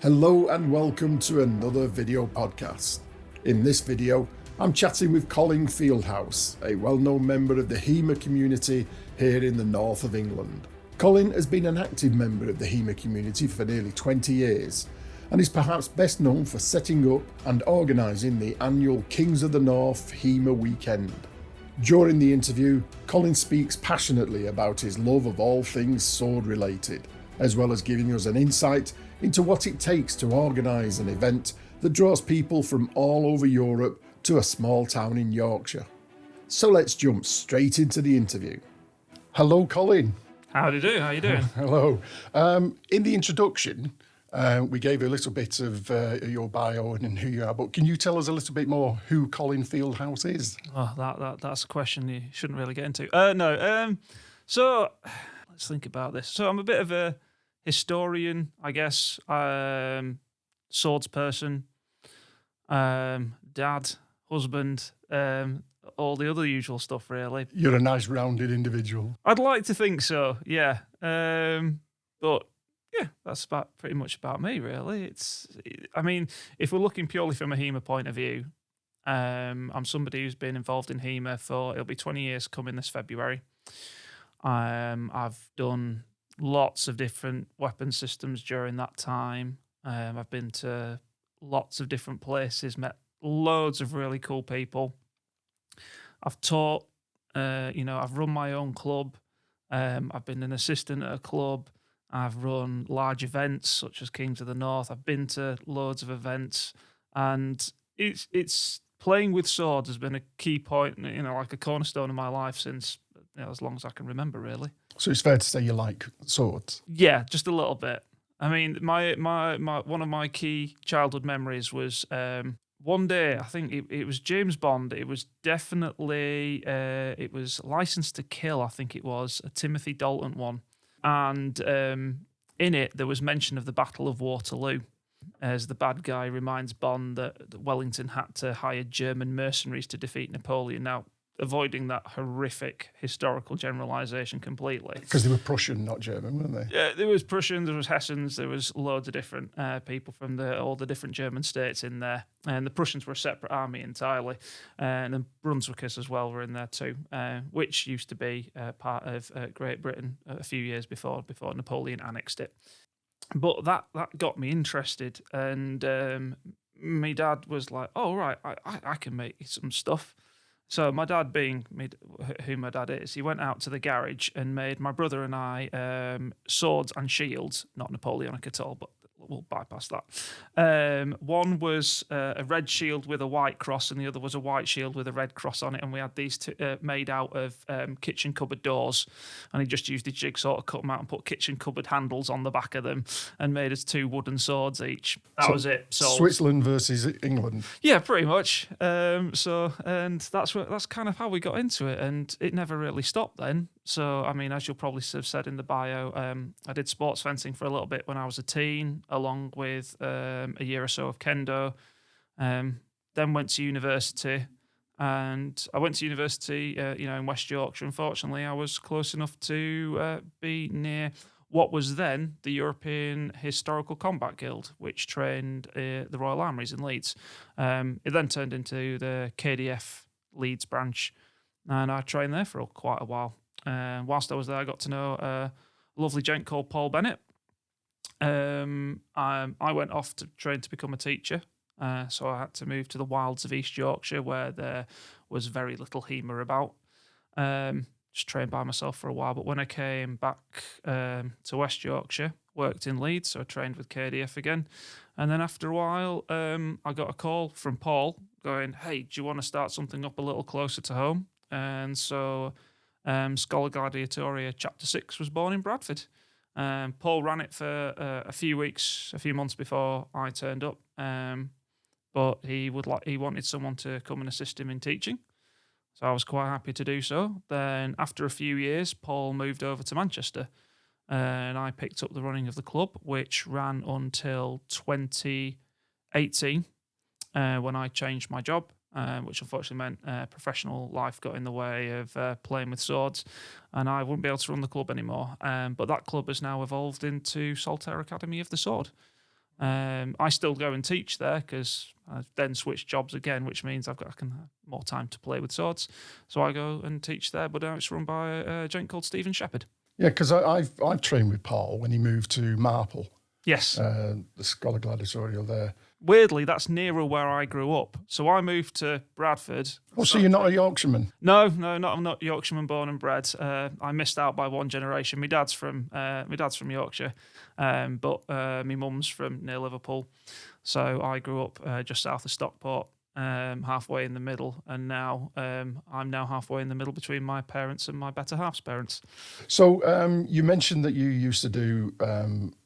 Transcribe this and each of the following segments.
Hello and welcome to another video podcast. In this video, I'm chatting with Colin Fieldhouse, a well-known member of the HEMA community here in the north of England. Colin has been an active member of the HEMA community for nearly 20 years and is perhaps best known for setting up and organising the annual Kings of the North HEMA weekend. During the interview, Colin speaks passionately about his love of all things sword related, as well as giving us an insight into what it takes to organise an event that draws people from all over Europe to a small town in Yorkshire. So let's jump straight into the interview. Hello, Colin. Howdy do, how you doing? Hello. In the introduction, we gave a little bit of your bio and who you are, but can you tell us a little bit more who Colin Fieldhouse is? Oh, that's a question you shouldn't really get into. So let's think about this. So I'm a bit of a historian, I guess, swords person, dad, husband, all the other usual stuff, really. You're a nice rounded individual. I'd like to think so, yeah. But yeah, that's pretty much about me, really. I mean, if we're looking purely from a HEMA point of view, I'm somebody who's been involved in HEMA it'll be 20 years coming this February. I've done lots of different weapon systems during that time. I've been to lots of different places, met loads of really cool people. I've taught, I've run my own club. I've been an assistant at a club. I've run large events such as Kings of the North. I've been to loads of events, and it's playing with swords has been a key point, like a cornerstone of my life since as long as I can remember, really. So it's fair to say you like swords? Yeah, just a little bit. I mean, my one of my key childhood memories was one day, I think it was James Bond. It was definitely, it was License to Kill, I think it was, a Timothy Dalton one. And in it, there was mention of the Battle of Waterloo, as the bad guy reminds Bond that Wellington had to hire German mercenaries to defeat Napoleon. Now, avoiding that horrific historical generalisation completely. Because they were Prussian, not German, weren't they? Yeah, there was Prussians, there was Hessians, there was loads of different people from all the different German states in there. And the Prussians were a separate army entirely. And the Brunswickers as well were in there too, which used to be part of Great Britain a few years before Napoleon annexed it. But that got me interested. And my dad was like, oh, right, I can make some stuff. So my dad, being who my dad is, he went out to the garage and made my brother and I swords and shields, not Napoleonic at all, but we'll bypass that. One was a red shield with a white cross, and the other was a white shield with a red cross on it. And we had these two, made out of kitchen cupboard doors. And he just used his jigsaw to cut them out and put kitchen cupboard handles on the back of them and made us two wooden swords each. That was it. Sold. Switzerland versus England. Yeah, pretty much. And that's kind of how we got into it. And it never really stopped then. So, I mean, as you'll probably have said in the bio, I did sports fencing for a little bit when I was a teen, along with a year or so of kendo. Then went to university, and I went to university, in West Yorkshire. Unfortunately, I was close enough to be near what was then the European Historical Combat Guild, which trained the Royal Armouries in Leeds. It then turned into the KDF Leeds branch, and I trained there for quite a while. Whilst I was there, I got to know a lovely gent called Paul Bennett. I went off to train to become a teacher, so I had to move to the wilds of East Yorkshire, where there was very little HEMA about. Just trained by myself for a while, but when I came back to West Yorkshire, worked in Leeds, so I trained with KDF again. And then after a while, I got a call from Paul going, hey, do you want to start something up a little closer to home? And so Schola Gladiatoria Chapter 6 was born in Bradford. Paul ran it for a few months before I turned up. But he wanted someone to come and assist him in teaching. So I was quite happy to do so. Then after a few years, Paul moved over to Manchester, and I picked up the running of the club, which ran until 2018, when I changed my job. Which unfortunately meant professional life got in the way of playing with swords, and I wouldn't be able to run the club anymore. But that club has now evolved into Saltaire Academy of the Sword. I still go and teach there because I've then switched jobs again, which means I can have more time to play with swords. So I go and teach there, but now it's run by a gent called Stephen Shepherd. Yeah, because I've trained with Paul when he moved to Marple. Yes. The Scholar Gladiatorial there. Weirdly, that's nearer where I grew up. So I moved to Bradford. Oh, so you're not a Yorkshireman? No, I'm not Yorkshireman born and bred. I missed out by one generation. My dad's from Yorkshire, but my mum's from near Liverpool. So I grew up just south of Stockport, halfway in the middle, and now I'm now halfway in the middle between my parents and my better half's parents. So you mentioned that you used to do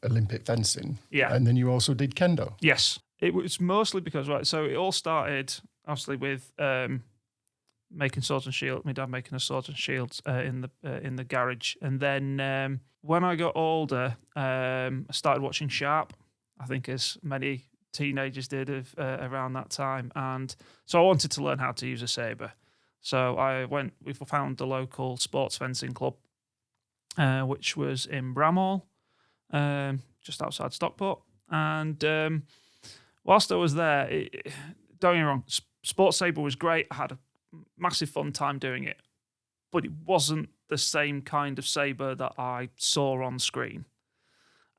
Olympic fencing, Yeah, and then you also did kendo. Yes, it was mostly because so it all started obviously with making swords and shields. My dad making us swords and shields in the garage, and then when I got older, I started watching Sharp. I think as many teenagers did around that time, and so I wanted to learn how to use a saber. So we found the local sports fencing club, which was in Bramhall, just outside Stockport, and whilst I was there, don't get me wrong, sports saber was great. I had a massive fun time doing it, but it wasn't the same kind of saber that I saw on screen.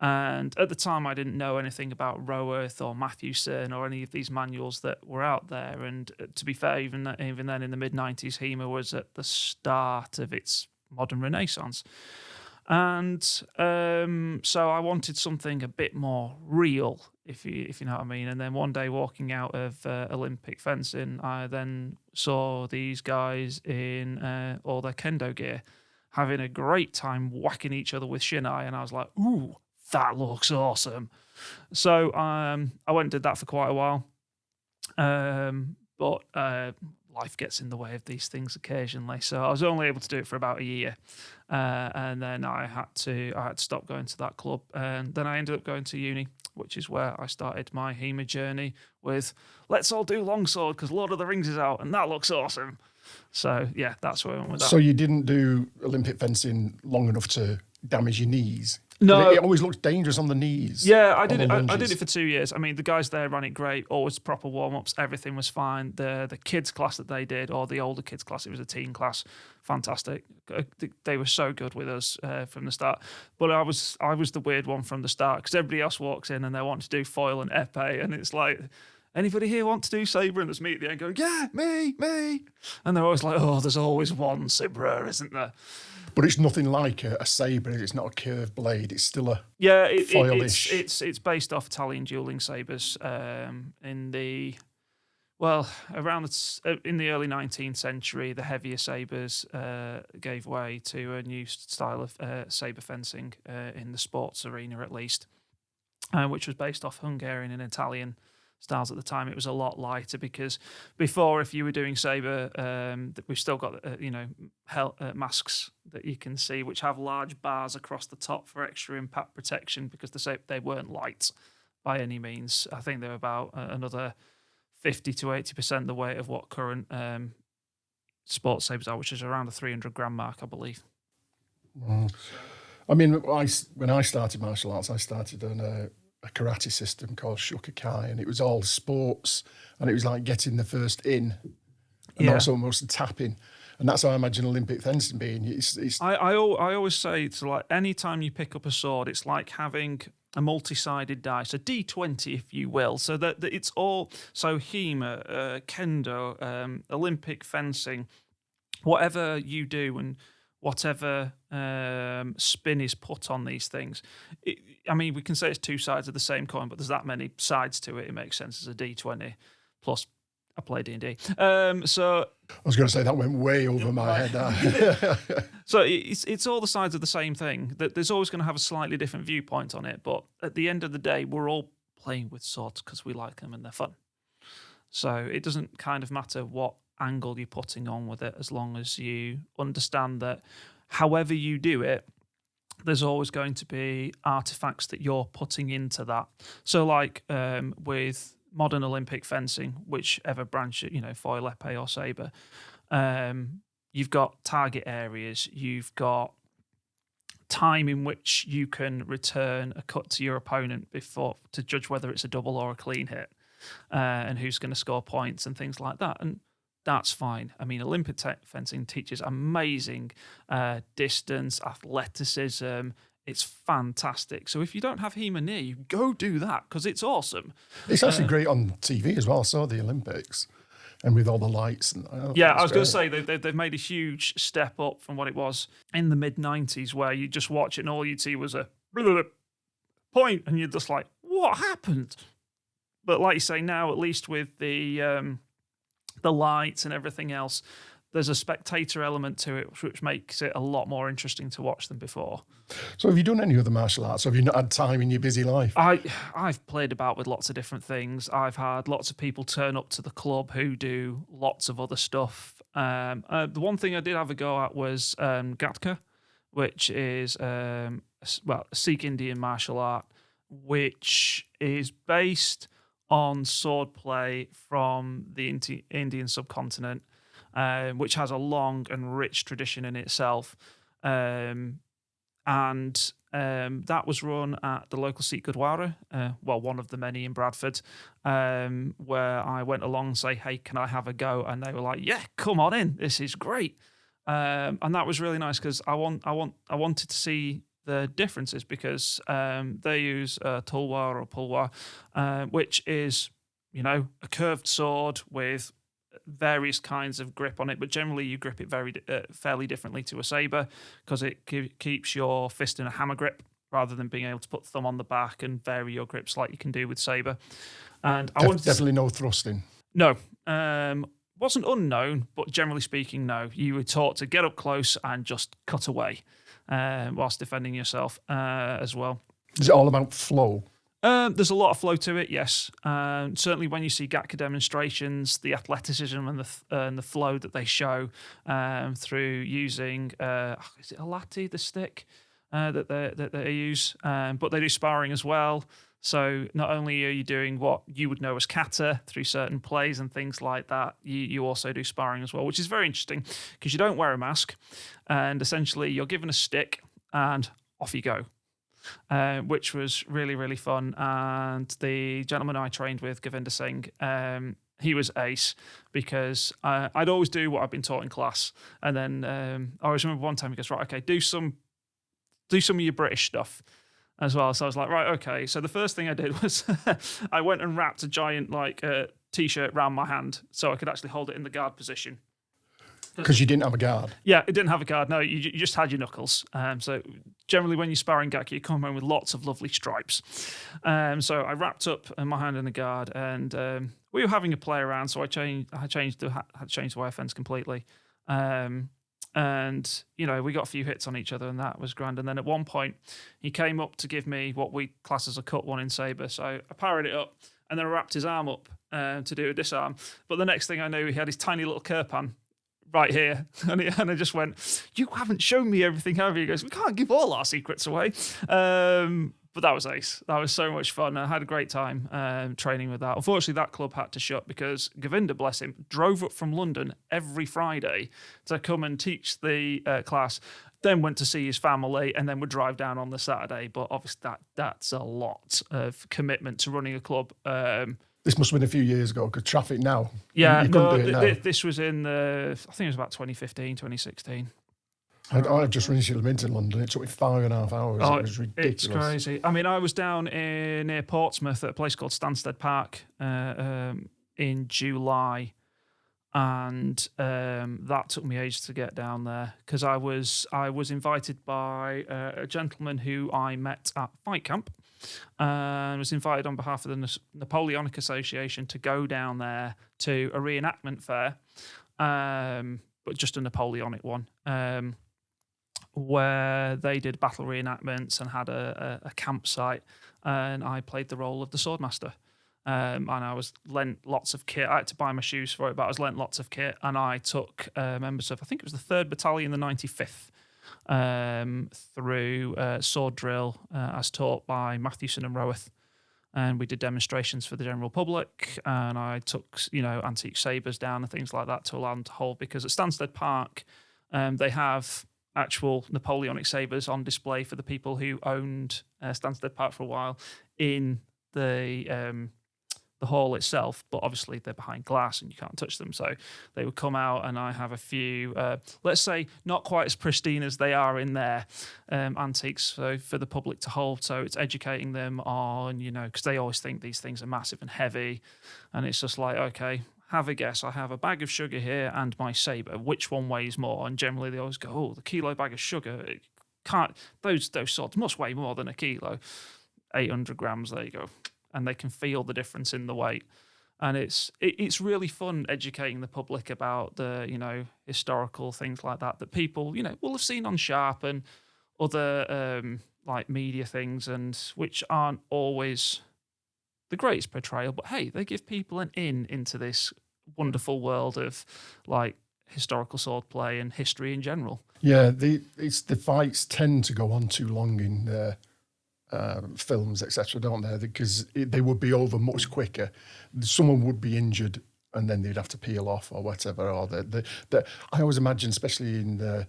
And at the time, I didn't know anything about Roworth or Matthewson or any of these manuals that were out there. And to be fair, even then in the mid-90s, HEMA was at the start of its modern renaissance. And so I wanted something a bit more real, if you know what I mean. And then one day walking out of Olympic fencing, I then saw these guys in all their kendo gear having a great time whacking each other with shinai. And I was like, ooh, that looks awesome. So I went and did that for quite a while. But life gets in the way of these things occasionally. So I was only able to do it for about a year. And then I had to stop going to that club. And then I ended up going to uni, which is where I started my HEMA journey with, let's all do longsword because Lord of the Rings is out and that looks awesome. So, yeah, that's where I went with that. So you didn't do Olympic fencing long enough to damage your knees? No. It always looks dangerous on the knees. Yeah, I did it. I did it for 2 years. I mean, the guys there ran it great. Always proper warm-ups. Everything was fine. The kids class that they did, or the older kids class, it was a teen class. Fantastic. They were so good with us from the start. But I was the weird one from the start because everybody else walks in and they want to do foil and epee, and it's like, anybody here want to do sabre? And there's me at the end going, yeah, me. And they're always like, oh, there's always one Sibra, isn't there? But it's nothing like a sabre. It's not a curved blade. It's still a foilish. It's based off Italian dueling sabres in the early 19th century. The heavier sabres gave way to a new style of sabre fencing in the sports arena, at least, which was based off Hungarian and Italian styles at the time. It was a lot lighter because before, if you were doing sabre, we've still got masks that you can see, which have large bars across the top for extra impact protection because they weren't light by any means. I think they were about another 50 to 80% the weight of what current sports sabres are, which is around the 300 gram mark, I believe. I mean, when I started martial arts, I started on a karate system called Shukakai, and it was all sports, and it was like getting the first in, and also almost a tapping, and that's how I imagine Olympic fencing being. I always say it's like any time you pick up a sword, it's like having a multi-sided dice, a D20, if you will. So that it's all HEMA, kendo, Olympic fencing, whatever you do and whatever spin is put on these things. I mean, we can say it's two sides of the same coin, but there's that many sides to it. It makes sense as a D20. Plus, I play D&D. So I was going to say that went way over my head. So it's all the sides of the same thing. That there's always going to have a slightly different viewpoint on it, but at the end of the day, we're all playing with swords because we like them and they're fun. So it doesn't kind of matter what angle you're putting on with it, as long as you understand that however you do it, there's always going to be artifacts that you're putting into that. So like with modern Olympic fencing, whichever branch, foil, epee or sabre, you've got target areas, you've got time in which you can return a cut to your opponent before to judge whether it's a double or a clean hit, and who's going to score points and things like that. And that's fine. I mean, Olympic fencing teaches amazing distance, athleticism. It's fantastic. So if you don't have HEMA near you, go do that because it's awesome. It's actually great on TV as well. I saw the Olympics. And with all the lights. And, I was going to say, they've made a huge step up from what it was in the mid-90s, where you just watch it and all you'd see was a point, and you're just like, what happened? But like you say, now, at least with the lights and everything else, there's a spectator element to it, which makes it a lot more interesting to watch than before. So have you done any other martial arts? Have you not had time in your busy life? I've played about with lots of different things. I've had lots of people turn up to the club who do lots of other stuff. The one thing I did have a go at was Gatka, which is a Sikh Indian martial art, which is based on swordplay from the Indian subcontinent, which has a long and rich tradition in itself. And that was run at the local Sikh Gurdwara, one of the many in Bradford, where I went along and say, hey, can I have a go? And they were like, yeah, come on in. This is great. And that was really nice because I wanted to see the differences because they use tulwar or pulwar, which is, a curved sword with various kinds of grip on it, but generally you grip it fairly differently to a saber because it keeps your fist in a hammer grip rather than being able to put thumb on the back and vary your grips like you can do with saber. And I wanted definitely no thrusting. No, wasn't unknown, but generally speaking, no. You were taught to get up close and just cut away whilst defending yourself as well. Is it all about flow? There's a lot of flow to it, yes. Certainly when you see Gatka demonstrations, the athleticism and the flow that they show through using, is it a latte, the stick that they use? But they do sparring as well. So not only are you doing what you would know as kata through certain plays and things like that, you also do sparring as well, which is very interesting because you don't wear a mask and essentially you're given a stick and off you go. Which was really, really fun. And the gentleman I trained with, Govinda Singh, he was ace because I'd always do what I've been taught in class. And then I always remember one time he goes, right, okay, do some of your British stuff as well. So I was like, right, okay. So the first thing I did was I went and wrapped a giant T-shirt around my hand so I could actually hold it in the guard position. Because you didn't have a guard? Yeah, it didn't have a guard. No, you just had your knuckles. So generally when you're sparring Gatka, you come home with lots of lovely stripes. So I wrapped up my hand in a guard and we were having a play around, so I had changed the wire fence completely. And, we got a few hits on each other and that was grand. And then at one point, he came up to give me what we class as a cut one in sabre. So I parried it up and then I wrapped his arm up to do a disarm. But the next thing I knew, he had his tiny little kirpan right here. And I just went, you haven't shown me everything, have you? He goes, we can't give all our secrets away. But that was ace. That was so much fun. I had a great time training with that. Unfortunately, that club had to shut because Govinda, bless him, drove up from London every Friday to come and teach the class, then went to see his family, and then would drive down on the Saturday. But obviously, that's a lot of commitment to running a club. This must have been a few years ago, because traffic now. Yeah, you couldn't do it now. This was in I think it was about 2015, 2016. I just recently lived into London. It took me 5.5 hours. It was ridiculous. It's crazy. I mean, I was down near Portsmouth at a place called Stansted Park in July, and that took me ages to get down there because I was invited by a gentleman who I met at fight camp. And was invited on behalf of the Napoleonic Association to go down there to a reenactment fair, but just a Napoleonic one, where they did battle reenactments and had a campsite, and I played the role of the swordmaster. And I was lent lots of kit. I had to buy my shoes for it, but I was lent lots of kit, and I took members of, I think it was the 3rd Battalion, the 95th, through sword drill as taught by Matthewson and Roworth, and we did demonstrations for the general public, and I took antique sabres down and things like that to allow them to hold, because at Stansted Park they have actual Napoleonic sabres on display for the people who owned Stansted Park for a while in the hall itself, but obviously they're behind glass and you can't touch them. So they would come out, and I have a few, let's say, not quite as pristine as they are in their antiques, so for the public to hold. So it's educating them on, because they always think these things are massive and heavy, and it's just like, okay, have a guess. I have a bag of sugar here and my sabre. Which one weighs more? And generally they always go, oh, the kilo bag of sugar. It can't. Those swords must weigh more than a kilo. 800 grams. There you go. And they can feel the difference in the weight. And it's really fun educating the public about the, historical things like that people, will have seen on Sharp and other like media things, and which aren't always the greatest portrayal, but hey, they give people an in into this wonderful world of like historical swordplay and history in general. Yeah, the fights tend to go on too long in films, etc., don't they? Because they would be over much quicker. Someone would be injured, and then they'd have to peel off or whatever. Or I always imagine, especially in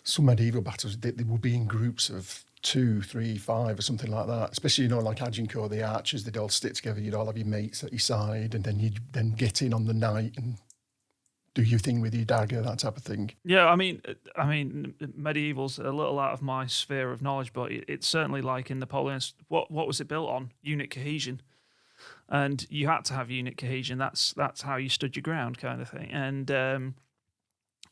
some medieval battles, they would be in groups of 2, 3, 5 or something like that. Especially, like Agincourt, the archers, they'd all stick together. You'd all have your mates at your side, and then you'd then get in on the night and do your thing with your dagger, that type of thing. Yeah, I mean, medieval's a little out of my sphere of knowledge, but it's certainly like in Napoleon. What was it built on? Unit cohesion, and you had to have unit cohesion. That's how you stood your ground, kind of thing. And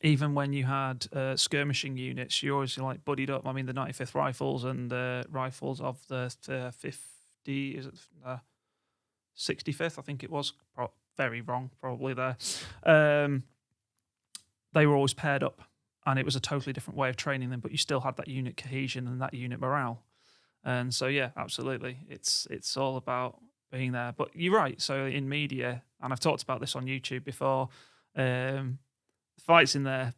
even when you had skirmishing units, you always like buddied up. I mean, the 95th Rifles and the rifles of the 65th, I think it was. Very wrong, probably there. They were always paired up, and it was a totally different way of training them, but you still had that unit cohesion and that unit morale. And so, yeah, absolutely. It's all about being there. But you're right. So in media, and I've talked about this on YouTube before, fights in there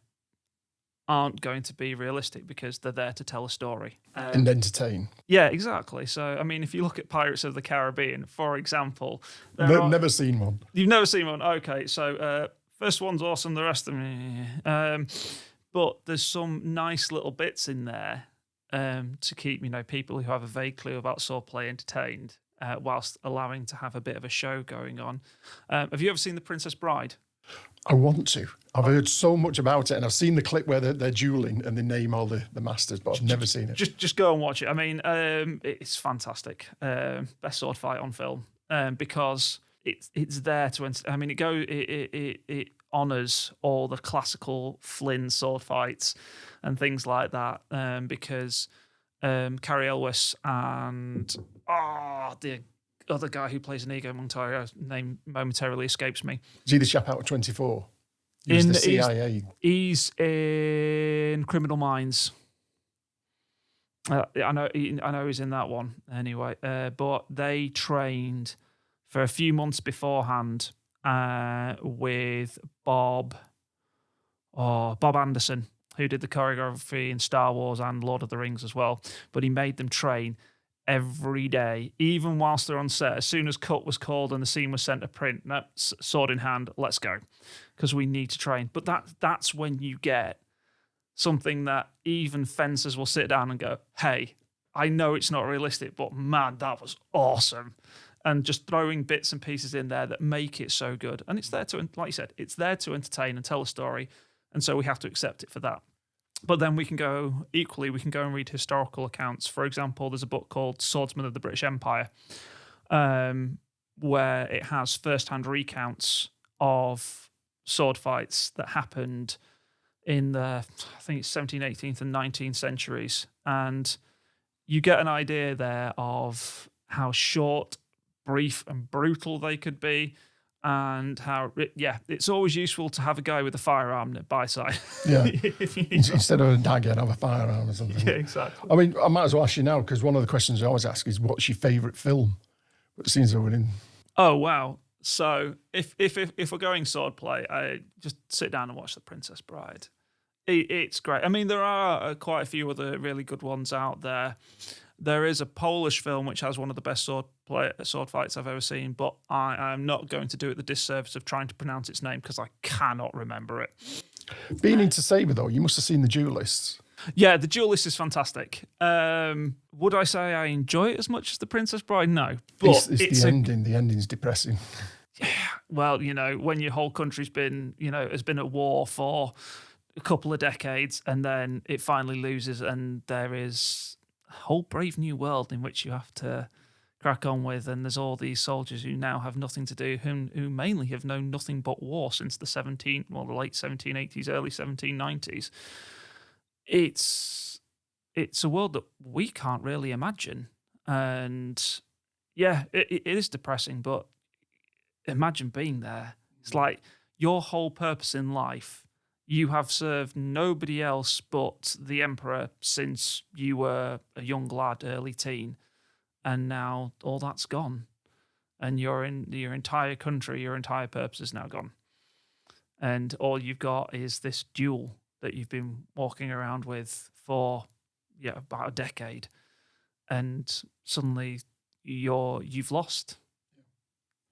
aren't going to be realistic because they're there to tell a story. And entertain. Yeah, exactly. So, I mean, if you look at Pirates of the Caribbean, for example... Never seen one. You've never seen one? Okay, so first one's awesome, the rest of them... but there's some nice little bits in there to keep, people who have a vague clue about swordplay entertained whilst allowing to have a bit of a show going on. Have you ever seen The Princess Bride? I want to. I've heard so much about it, and I've seen the clip where they're dueling and they name all the masters, but I've never seen it. Just go and watch it. I mean, it's fantastic. Best sword fight on film because it's there to. I mean, it honours all the classical Flynn sword fights and things like that because Carrie Elwes and the other guy who plays Inigo Montoya's name momentarily escapes me. Is he the chap out of 24? He's the CIA. He's in Criminal Minds. I know he's in that one anyway. But they trained for a few months beforehand with Bob Anderson, who did the choreography in Star Wars and Lord of the Rings as well. But he made them train every day, even whilst they're on set. As soon as cut was called and the scene was sent to print, sword in hand, let's go, because we need to train. But that's when you get something that even fencers will sit down and go, hey, I know it's not realistic, but man, that was awesome. And just throwing bits and pieces in there that make it so good. And it's there to, like you said, it's there to entertain and tell a story. And so we have to accept it for that. But then we can go and read historical accounts. For example, there's a book called Swordsmen of the British Empire, where it has first-hand recounts of sword fights that happened in the, I think it's 17th, 18th and 19th centuries. And you get an idea there of how short, brief and brutal they could be. And how, it's always useful to have a guy with a firearm by side. Yeah. Instead of a dagger, have a firearm or something. Yeah, exactly. I mean, I might as well ask you now, because one of the questions I always ask is, what's your favourite film? But it seems that we're in. Oh, wow. So if we're going swordplay, I just sit down and watch The Princess Bride. It's great. I mean, there are quite a few other really good ones out there. There is a Polish film which has one of the best sword fights I've ever seen, but I am not going to do it the disservice of trying to pronounce its name because I cannot remember it. Being into sabre, though, you must have seen The Duelists. Yeah, the duel list is fantastic. Would I say I enjoy it as much as The Princess Bride? No. But it's the ending. The ending's depressing. Yeah, well, when your whole country's been, has been at war for a couple of decades and then it finally loses and there is a whole brave new world in which you have to crack on with, and there's all these soldiers who now have nothing to do, who mainly have known nothing but war since the late 1780s, early 1790s. It's a world that we can't really imagine, and yeah, it is depressing, but imagine being there. It's like your whole purpose in life, you have served nobody else but the emperor since you were a young lad, early teen, and now all that's gone, and your entire country, your entire purpose is now gone, and all you've got is this duel that you've been walking around with for about a decade, and suddenly you've lost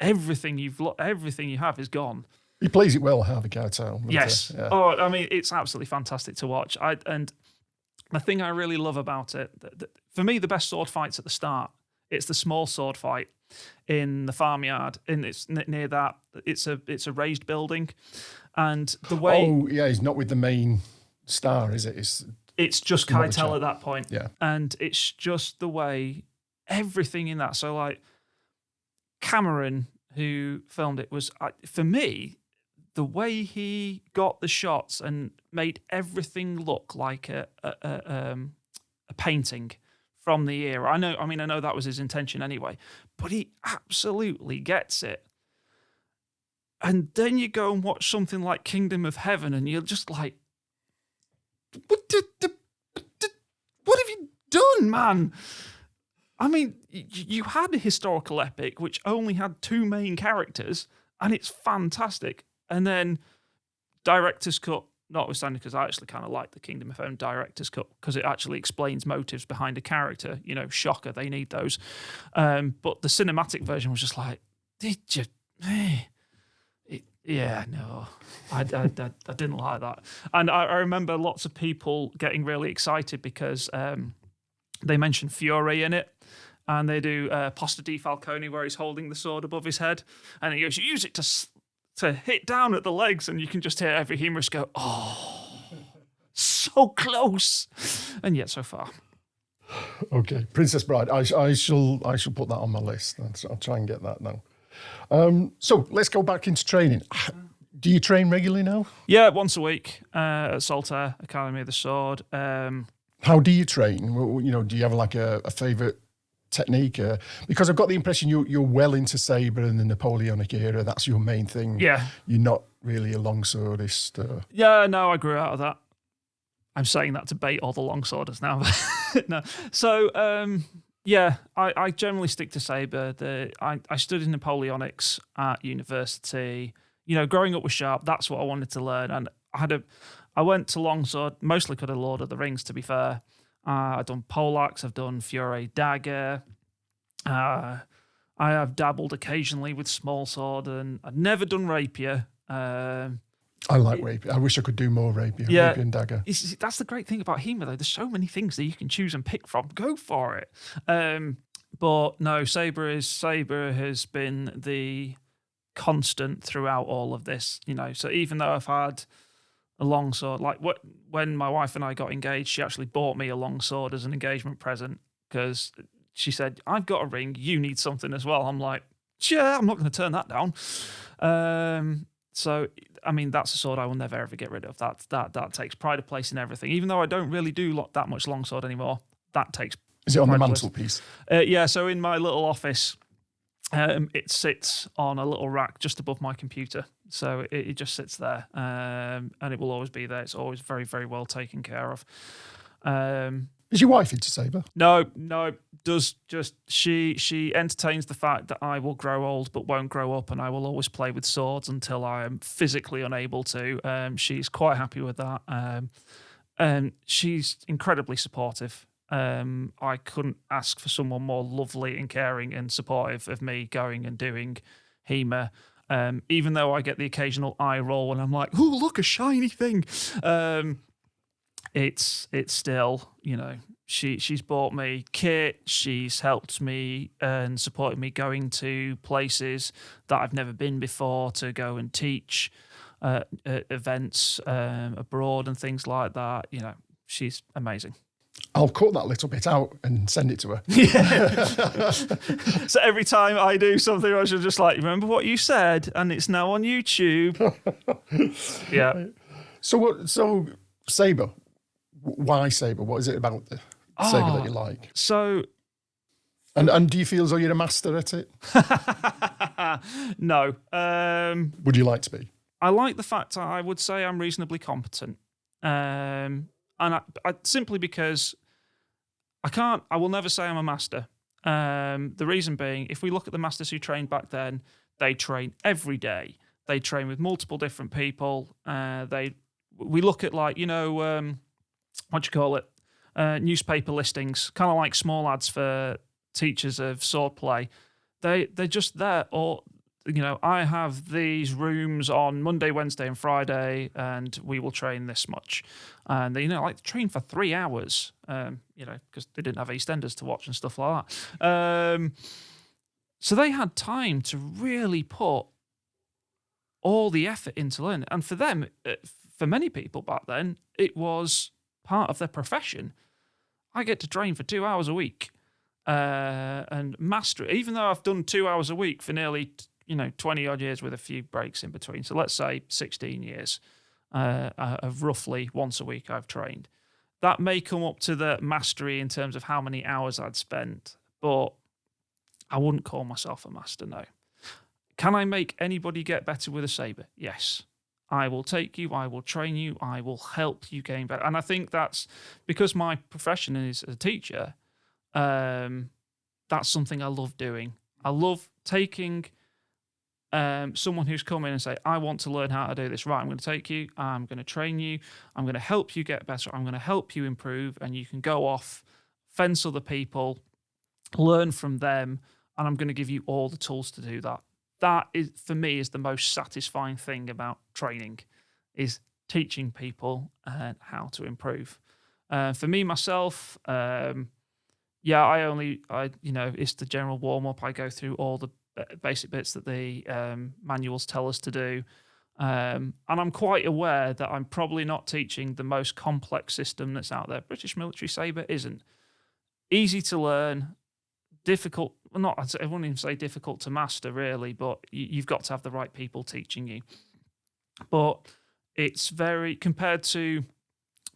everything. Everything you have is gone. He plays it well, Harvey Keitel. Yes. Yeah. Oh, I mean, it's absolutely fantastic to watch. And the thing I really love about it, for me, the best sword fight's at the start. It's the small sword fight in the farmyard, and it's near that. It's a raised building, and the way. Oh yeah, he's not with the main star, is it? It's just Keitel at that point. Yeah, and it's just the way everything in that. So like Cameron, who filmed it, was for me the way he got the shots and made everything look like a painting from the era. I know that was his intention anyway, but he absolutely gets it. And then you go and watch something like Kingdom of Heaven, and you're just like, what have you done, man? I mean, you had a historical epic which only had two main characters, and it's fantastic. And then director's cut, notwithstanding, because I actually kind of like the Kingdom of Heaven director's cut because it actually explains motives behind a character. Shocker, they need those. But the cinematic version was just like, did you? Yeah, no, I didn't like that. And I remember lots of people getting really excited because they mentioned Fury in it. And they do Posta di Falcone, where he's holding the sword above his head. And he goes, you use it to hit down at the legs, and you can just hear every humorist go, oh, so close, and yet so far. Okay, Princess Bride. I shall put that on my list. I'll try and get that now. So let's go back into training. Do you train regularly now? Yeah, once a week at Saltaire Academy of the Sword. How do you train? Do you have like a favourite technique? Because I've got the impression you're well into sabre and the Napoleonic era. That's your main thing. Yeah. You're not really a longswordist. Yeah, no, I grew out of that. I'm saying that to bait all the longsworders now. No. So, I generally stick to sabre. I studied Napoleonics at university. Growing up with Sharp, that's what I wanted to learn. And I went to longsword, mostly because of Lord of the Rings, to be fair. I've done poleaxe, I've done Fiore dagger. I have dabbled occasionally with small sword, and I've never done rapier. I like rapier. I wish I could do more rapier. Yeah, rapier and dagger. That's the great thing about HEMA, though. There's so many things that you can choose and pick from. Go for it. But no, sabre has been the constant throughout all of this. So even though I've had a long sword, like when my wife and I got engaged, she actually bought me a long sword as an engagement present because she said, I've got a ring, you need something as well. I'm like, yeah, I'm not going to turn that down. So, I mean, that's a sword I will never ever get rid of. That takes pride of place in everything. Even though I don't really do that much longsword anymore, that takes. Is it on the mantelpiece? Yeah, so in my little office, it sits on a little rack just above my computer. So it just sits there, and it will always be there. It's always very, very well taken care of. Is your wife into sabre? No. She entertains the fact that I will grow old but won't grow up, and I will always play with swords until I am physically unable to. She's quite happy with that. And she's incredibly supportive. I couldn't ask for someone more lovely and caring and supportive of me going and doing HEMA. Even though I get the occasional eye roll and I'm like, oh, look, a shiny thing. it's still, you know, she's bought me kit, she's helped me and supported me going to places that I've never been before to go and teach events abroad and things like that. You know, she's amazing. I'll cut that little bit out and send it to her. Yeah. So every time I do something, I should just like, remember what you said, and it's now on YouTube. Yeah. So Sabre, why Sabre? What is it about the Sabre that you like? So, and do you feel as though you're a master at it? No. Would you like to be? I like the fact I would say I'm reasonably competent, and I simply because I will never say I'm a master. The reason being, if we look at the masters who trained back then, they train every day. They train with multiple different people. We look at, like, you know, what do you call it? Newspaper listings, kind of like small ads for teachers of swordplay. They're just there, or, you know, I have these rooms on Monday, Wednesday, and Friday, and we will train this much. And they, you know, like, train for 3 hours, you know, because they didn't have EastEnders to watch and stuff like that. So they had time to really put all the effort into learning. And for them, for many people back then, it was part of their profession. I get to train for 2 hours a week and master it, even though I've done 2 hours a week for nearly, you know, 20 odd years with a few breaks in between. So let's say 16 years of roughly once a week I've trained. That may come up to the mastery in terms of how many hours I'd spent, but I wouldn't call myself a master, no. Can I make anybody get better with a sabre? Yes. I will take you, I will train you, I will help you gain better. And I think that's because my profession is a teacher, that's something I love doing. I love taking someone who's come in and say, I want to learn how to do this. Right, I'm going to take you, I'm going to train you, I'm going to help you get better, I'm going to help you improve, and you can go off, fence other people, learn from them, and I'm going to give you all the tools to do that. That is, for me, is the most satisfying thing about training, is teaching people how to improve. For me, myself, it's the general warm up. I go through all the basic bits that the manuals tell us to do. And I'm quite aware that I'm probably not teaching the most complex system that's out there. British Military Sabre isn't. Easy to learn, difficult, I wouldn't even say difficult to master, really, but you've got to have the right people teaching you. But it's very, compared to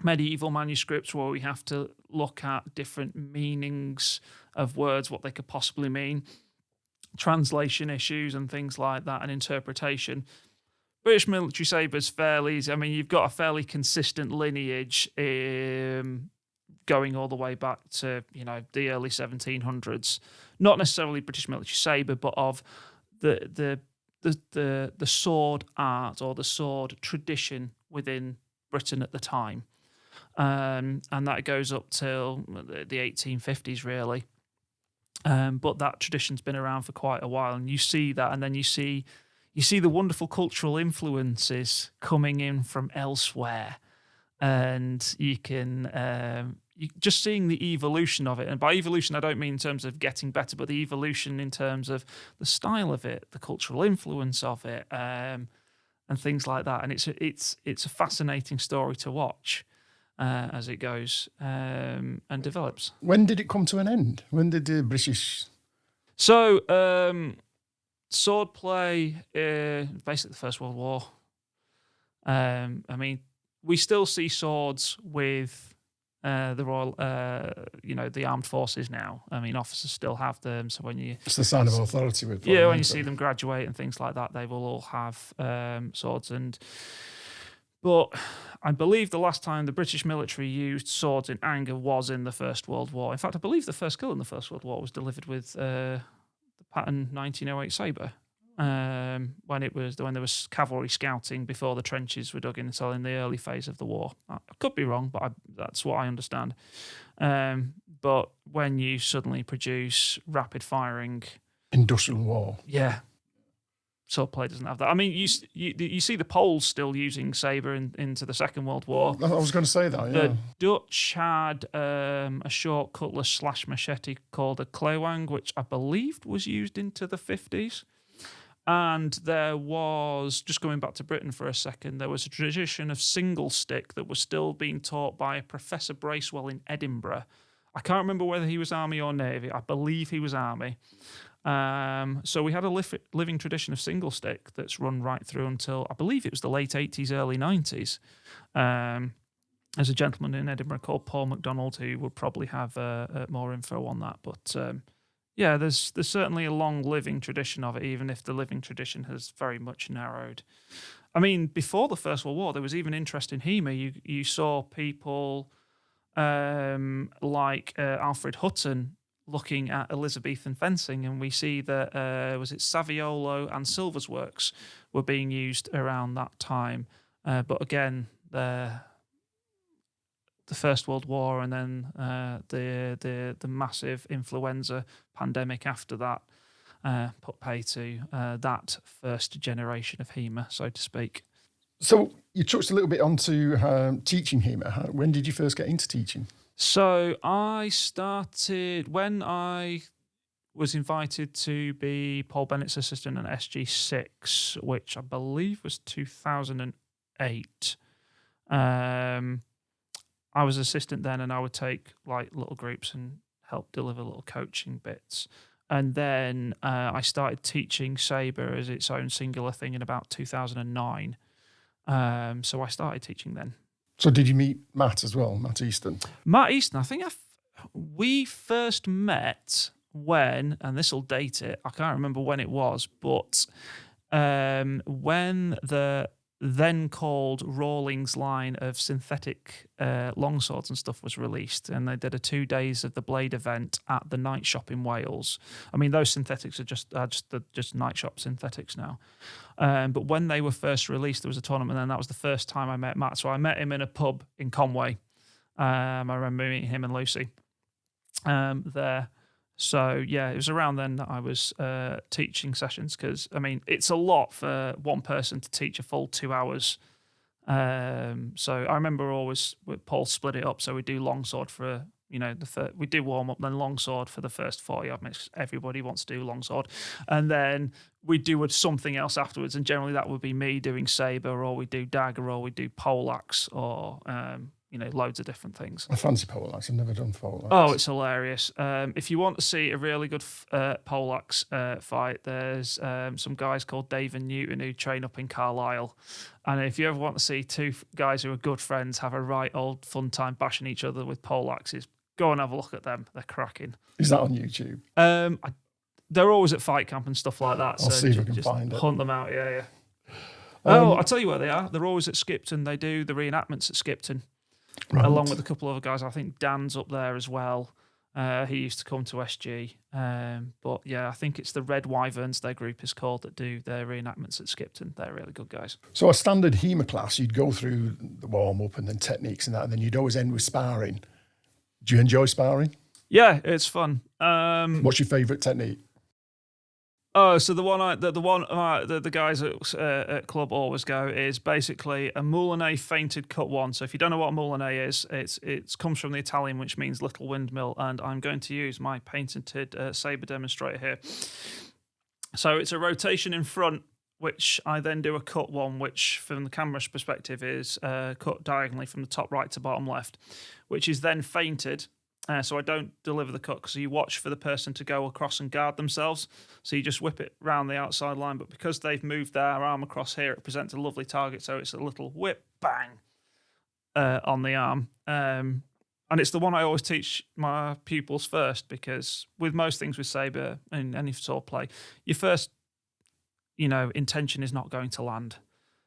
medieval manuscripts where we have to look at different meanings of words, what they could possibly mean, translation issues and things like that, and interpretation. British Military Sabre is fairly easy. I mean, you've got a fairly consistent lineage going all the way back to, you know, the early 1700s. Not necessarily British Military Sabre, but of the sword art or the sword tradition within Britain at the time. And that goes up till the 1850s, really. But that tradition's been around for quite a while, and you see that, and then you see the wonderful cultural influences coming in from elsewhere, and you can just seeing the evolution of it. And by evolution, I don't mean in terms of getting better, but the evolution in terms of the style of it, the cultural influence of it, and things like that. And it's a fascinating story to watch as it goes and develops. When did it come to an end? When did the British... So, swordplay, basically the First World War. I mean, we still see swords with the Royal, the armed forces now. I mean, officers still have them. So when you... It's the sign of authority with them. Yeah, when you see them graduate and things like that, they will all have swords. But I believe the last time the British military used swords in anger was in the First World War. In fact, I believe the first kill in the First World War was delivered with the Pattern 1908 sabre. When there was cavalry scouting before the trenches were dug in, so in the early phase of the war. I could be wrong, but that's what I understand. But when you suddenly produce rapid firing... Industrial war. Yeah. swordplay doesn't have that. I mean, you see the Poles still using sabre into the Second World War. I was going to say that, yeah. The Dutch had a short cutlass / machete called a klewang, which I believed was used into the 50s. And there was, just going back to Britain for a second, there was a tradition of single stick that was still being taught by Professor Bracewell in Edinburgh. I can't remember whether he was Army or Navy. I believe he was Army. So we had a living tradition of single stick that's run right through until, I believe it was the late 80s, early 90s. There's a gentleman in Edinburgh called Paul MacDonald who would probably have more info on that. But yeah, there's certainly a long living tradition of it, even if the living tradition has very much narrowed. I mean, before the First World War, there was even interest in HEMA. You saw people like Alfred Hutton looking at Elizabethan fencing, and we see that was it Saviolo and Silver's works were being used around that time. But again, the First World War and then the massive influenza pandemic after that put pay to that first generation of HEMA, so to speak. So you touched a little bit onto teaching HEMA. When did you first get into teaching? So I started when I was invited to be Paul Bennett's assistant at SG6, which I believe was 2008. I was assistant then, and I would take like little groups and help deliver little coaching bits. And then I started teaching sabre as its own singular thing in about 2009. So I started teaching then. So did you meet Matt as well, Matt Easton? Matt Easton, I think we first met when, and this will date it, I can't remember when it was, but when the then called Rawlings line of synthetic longswords and stuff was released, and they did a 2 days of the Blade event at the Night Shop in Wales. I mean, those synthetics are just Night Shop synthetics now. But when they were first released, there was a tournament, and that was the first time I met Matt. So I met him in a pub in Conway. I remember meeting him and Lucy there. So, yeah, it was around then that I was teaching sessions because, I mean, it's a lot for one person to teach a full 2 hours. So I remember always Paul split it up. So we do longsword for, we do warm up, then longsword for the first 40 odd minutes. Everybody wants to do longsword. And then we do something else afterwards. And generally that would be me doing sabre, or we do dagger, or we do poleaxe, or loads of different things. I fancy poleaxe. I've never done poleaxe. Oh, it's hilarious. If you want to see a really good poleaxe fight, there's some guys called Dave and Newton who train up in Carlisle. And if you ever want to see two guys who are good friends have a right old fun time bashing each other with poleaxes, go and have a look at them. They're cracking. Is that on YouTube? They're always at fight camp and stuff like that. I'll see if I can find it. Hunt them out, yeah. I'll tell you where they are. They're always at Skipton. They do the reenactments at Skipton. Right. Along with a couple of other guys. I think Dan's up there as well. He used to come to SG. But yeah, I think it's the Red Wyverns, their group is called, that do their reenactments at Skipton. They're really good guys. So a standard HEMA class, you'd go through the warm-up and then techniques and that, and then you'd always end with sparring. Do you enjoy sparring? Yeah, it's fun. What's your favourite technique? Oh, so the guys at club always go is basically a moulinet feinted cut one. So if you don't know what a moulinet is, it comes from the Italian, which means little windmill. And I'm going to use my patented sabre demonstrator here. So it's a rotation in front, which I then do a cut one, which from the camera's perspective is cut diagonally from the top right to bottom left, which is then feinted. So I don't deliver the cut because you watch for the person to go across and guard themselves. So you just whip it round the outside line. But because they've moved their arm across here, it presents a lovely target. So it's a little whip, bang, on the arm. And it's the one I always teach my pupils first, because with most things with sabre and any sort of play, your first, intention is not going to land,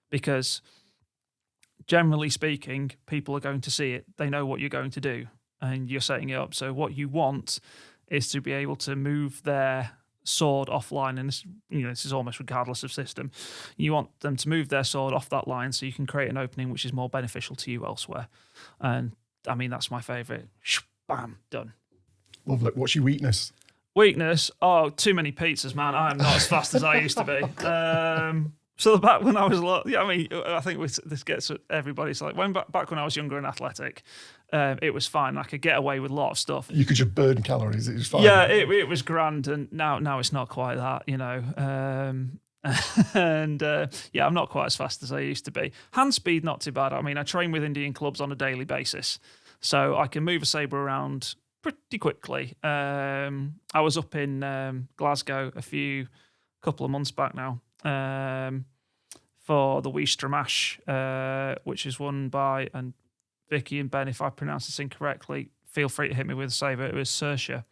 because generally speaking, people are going to see it. They know what you're going to do, and you're setting it up. So what you want is to be able to move their sword offline, and this is almost regardless of system. You want them to move their sword off that line so you can create an opening which is more beneficial to you elsewhere. And I mean, that's my favourite. Bam, done. Lovely. What's your weakness? Weakness? Oh, too many pizzas, man. I am not as fast as I used to be. So back when I was, I mean, I think this gets everybody. It's like back when I was younger and athletic, it was fine. I could get away with a lot of stuff. You could just burn calories. It was fine. Yeah, it was grand, and now it's not quite that, and yeah, I'm not quite as fast as I used to be. Hand speed, not too bad. I mean, I train with Indian clubs on a daily basis, so I can move a sabre around pretty quickly. I was up in Glasgow couple of months back now, for the Weestramash, which is won by, and Vicky and Ben, if I pronounce this incorrectly, feel free to hit me with a sabre. It was Saoirse,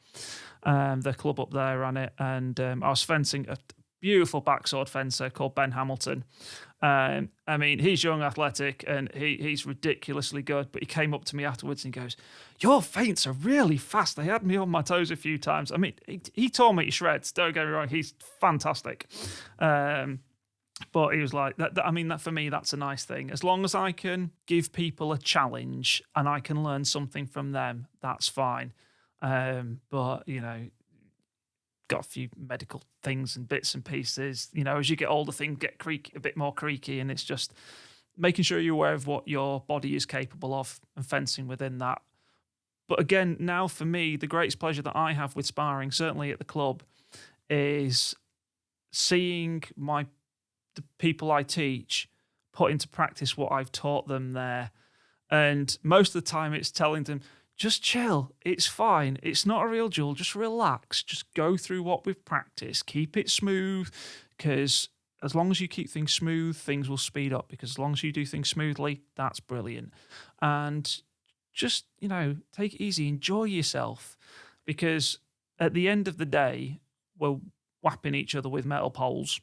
the club up there ran it, and I was fencing a beautiful backsword fencer called Ben Hamilton. I mean, he's young, athletic, and he's ridiculously good. But he came up to me afterwards and goes, "Your feints are really fast." They had me on my toes a few times. I mean, he tore me to shreds. Don't get me wrong, he's fantastic. But he was like, I mean, that for me, that's a nice thing. As long as I can give people a challenge and I can learn something from them, that's fine. But got a few medical things and bits and pieces. As you get older, things get a bit more creaky, and it's just making sure you're aware of what your body is capable of and fencing within that. But again, now for me, the greatest pleasure that I have with sparring, certainly at the club, is seeing the people I teach put into practice what I've taught them there. And most of the time it's telling them, just chill. It's fine. It's not a real duel. Just relax. Just go through what we've practiced. Keep it smooth, because as long as you keep things smooth, things will speed up, because as long as you do things smoothly, that's brilliant. And just, take it easy. Enjoy yourself, because at the end of the day, we're whapping each other with metal poles.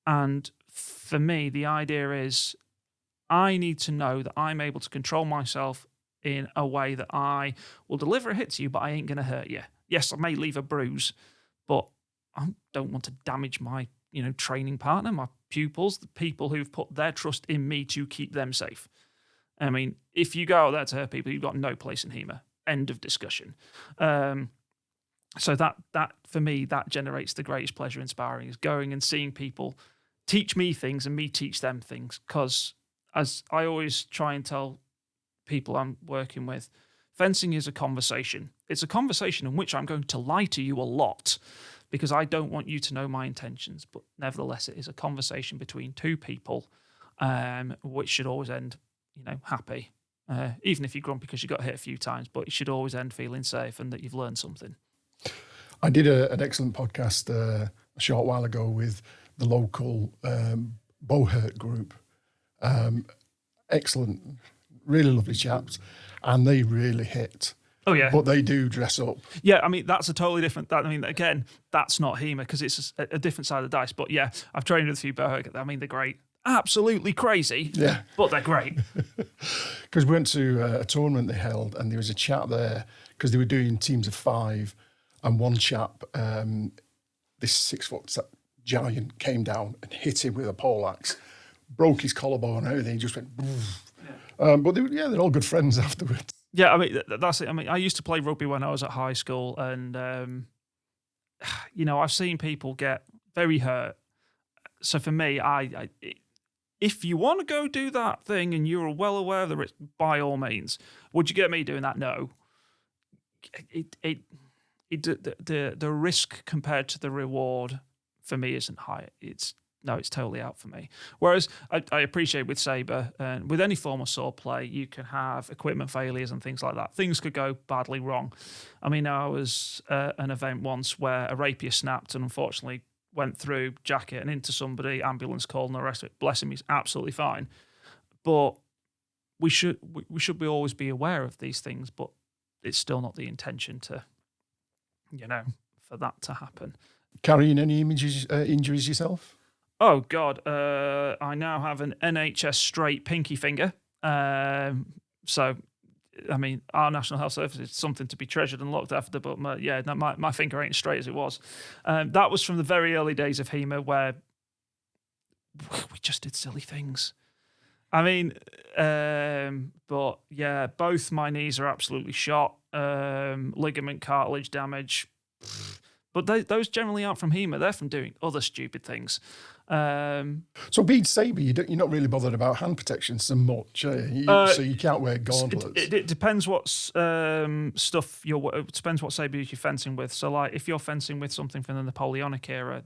And for me, the idea is I need to know that I'm able to control myself in a way that I will deliver a hit to you, but I ain't going to hurt you. Yes, I may leave a bruise, but I don't want to damage my, training partner, my pupils, the people who've put their trust in me to keep them safe. I mean, if you go out there to hurt people, you've got no place in HEMA. End of discussion. So that for me, that generates the greatest pleasure in sparring, is going and seeing people teach me things and me teach them things. Because as I always try and tell people I'm working with, fencing is a conversation. It's a conversation in which I'm going to lie to you a lot, because I don't want you to know my intentions. But nevertheless, it is a conversation between two people, which should always end, happy. Even if you're grumpy because you got hit a few times, but it should always end feeling safe and that you've learned something. I did an excellent podcast a short while ago with the local Bohurt group. Excellent, really lovely chaps, and they really hit. Oh yeah, but they do dress up. Yeah, I mean that's a totally different. Again, that's not HEMA, because it's a different side of the dice. But yeah, I've trained with a few Bohurt. I mean, they're great. Absolutely crazy. Yeah, but they're great. Because we went to a tournament they held, and there was a chap there, because they were doing teams of 5, and one chap, this 6-foot giant, came down and hit him with a poleaxe, broke his collarbone and everything. He just went. Yeah. But they're all good friends afterwards. Yeah, I mean that's it. I mean, I used to play rugby when I was at high school, and I've seen people get very hurt. So for me, if you want to go do that thing and you're well aware of the risk, by all means. Would you get me doing that? No. The risk compared to the reward for me isn't high. It's totally out for me. Whereas I appreciate with sabre and with any form of sword play, you can have equipment failures and things like that. Things could go badly wrong. I mean, I was at an event once where a rapier snapped and unfortunately went through jacket and into somebody, ambulance called and the rest of it. Bless him, he's absolutely fine. But we should always be aware of these things, but it's still not the intention to, for that to happen. Carrying any injuries yourself? Oh, God. I now have an NHS straight pinky finger. So, I mean, our National Health Service is something to be treasured and looked after, but my finger ain't straight as it was. That was from the very early days of HEMA, where we just did silly things. I mean, but yeah, both my knees are absolutely shot. Ligament cartilage damage, But those generally aren't from HEMA. They're from doing other stupid things. So being sabre, you're not really bothered about hand protection so much, are you? So you can't wear gauntlets. It depends what stuff it depends what sabre you're fencing with. So, like, if you're fencing with something from the Napoleonic era,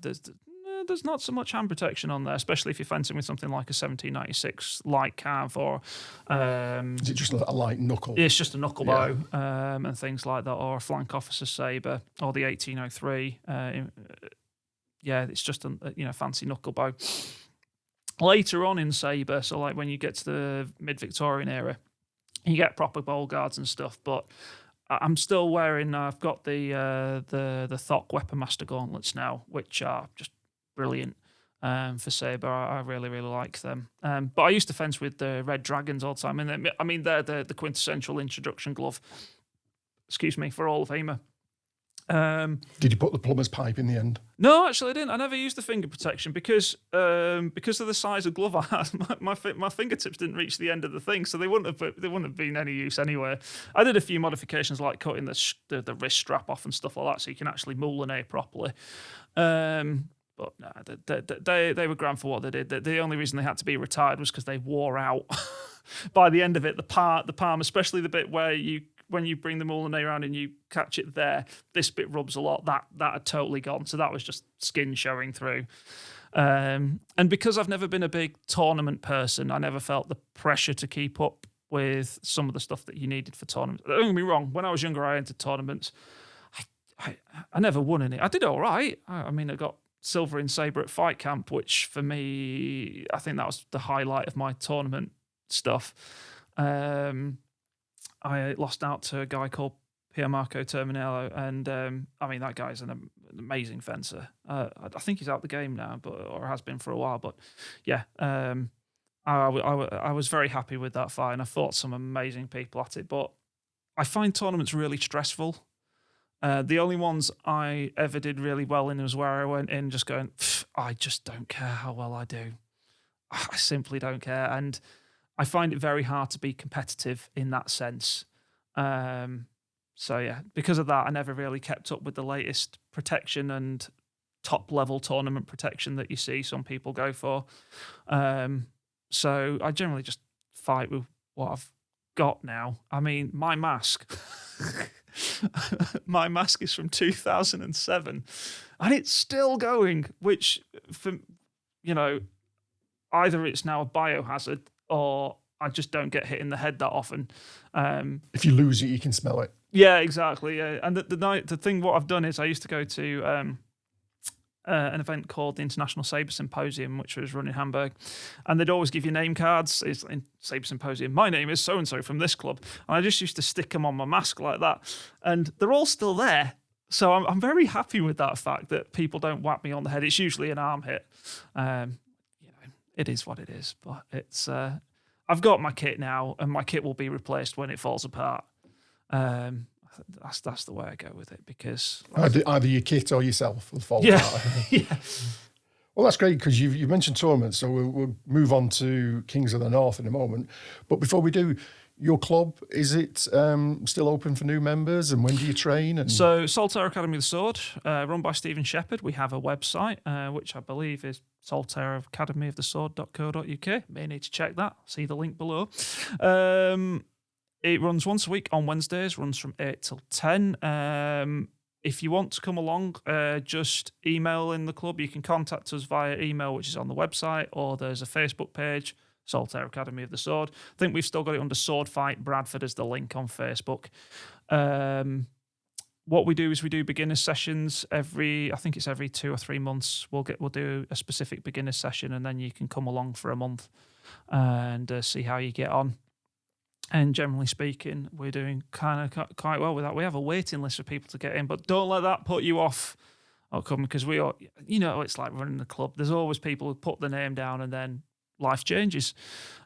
there's not so much hand protection on there, especially if you're fencing with something like a 1796 light carve or. Is it just a light knuckle? It's just a knuckle bow and things like that, or a flank officer sabre, or the 1803. It's just a fancy knuckle bow. Later on in sabre, so like when you get to the mid-Victorian era, you get proper bowl guards and stuff. But I'm still wearing. I've got the Thock Weapon Master gauntlets now, which are just brilliant for sabre. I really like them. But I used to fence with the Red Dragons all the time, and I mean they're the quintessential introduction glove. Excuse me, for all of HEMA. Did you put the plumber's pipe in the end? No, actually, I didn't. I never used the finger protection because of the size of glove I had. My fingertips didn't reach the end of the thing, so they wouldn't have been any use anyway. I did a few modifications like cutting the wrist strap off and stuff like that, so you can actually moulinet properly. But no, they were grand for what they did. The only reason they had to be retired was because they wore out. By the end of it, the palm, especially the bit where when you bring the moulinet around and you catch it there, this bit rubs a lot. That had totally gone. So that was just skin showing through. And because I've never been a big tournament person, I never felt the pressure to keep up with some of the stuff that you needed for tournaments. Don't get me wrong. When I was younger, I entered tournaments. I never won any. I did all right. I mean, I got silver in sabre at fight camp, which for me, I think that was the highlight of my tournament stuff. I lost out to a guy called Pier Marco Terminello, and I mean, that guy's an amazing fencer. I think he's out the game now, or has been for a while. But yeah, I was very happy with that fight, and I fought some amazing people at it. But I find tournaments really stressful. The only ones I ever did really well in was where I went in just going, I just don't care how well I do. I simply don't care. And I find it very hard to be competitive in that sense. So yeah, because of that, I never really kept up with the latest protection and top level tournament protection that you see some people go for. So I generally just fight with what I've got now. I mean, my mask, my mask is from 2007 and it's still going, which for, either it's now a biohazard or I just don't get hit in the head that often. If you lose it, you can smell it. Yeah, exactly. Yeah. And the thing, what I've done is I used to go to an event called the International Sabre Symposium, which was run in Hamburg, and they'd always give you name cards. It's in Sabre Symposium. My name is so-and-so from this club. And I just used to stick them on my mask like that. And they're all still there. So I'm very happy with that fact that people don't whack me on the head. It's usually an arm hit. It is what it is. But it's I've got my kit now, and my kit will be replaced when it falls apart. That's the way I go with it, because either your kit or yourself will fall apart. Yeah. Well, that's great, because you mentioned tournaments, so we'll move on to Kings of the North in a moment. But before we do, your club, is it still open for new members, and when do you train? So Saltaire Academy of the Sword, run by Stephen Shepherd. We have a website, which I believe is saltaireacademyofthesword.co.uk. May need to check that. See the link below. It runs once a week on Wednesdays, runs from 8 till 10. If you want to come along, just email in the club. You can contact us via email, which is on the website, or there's a Facebook page, Saltaire Academy of the Sword. I think we've still got it under Sword Fight Bradford as the link on Facebook. What we do is we do beginner sessions every 2 or 3 months. We'll do a specific beginner session, and then you can come along for a month and see how you get on. And generally speaking, we're doing kind of quite well with that. We have a waiting list for people to get in, but don't let that put you off. Because we are, it's like running the club. There's always people who put the name down and then life changes.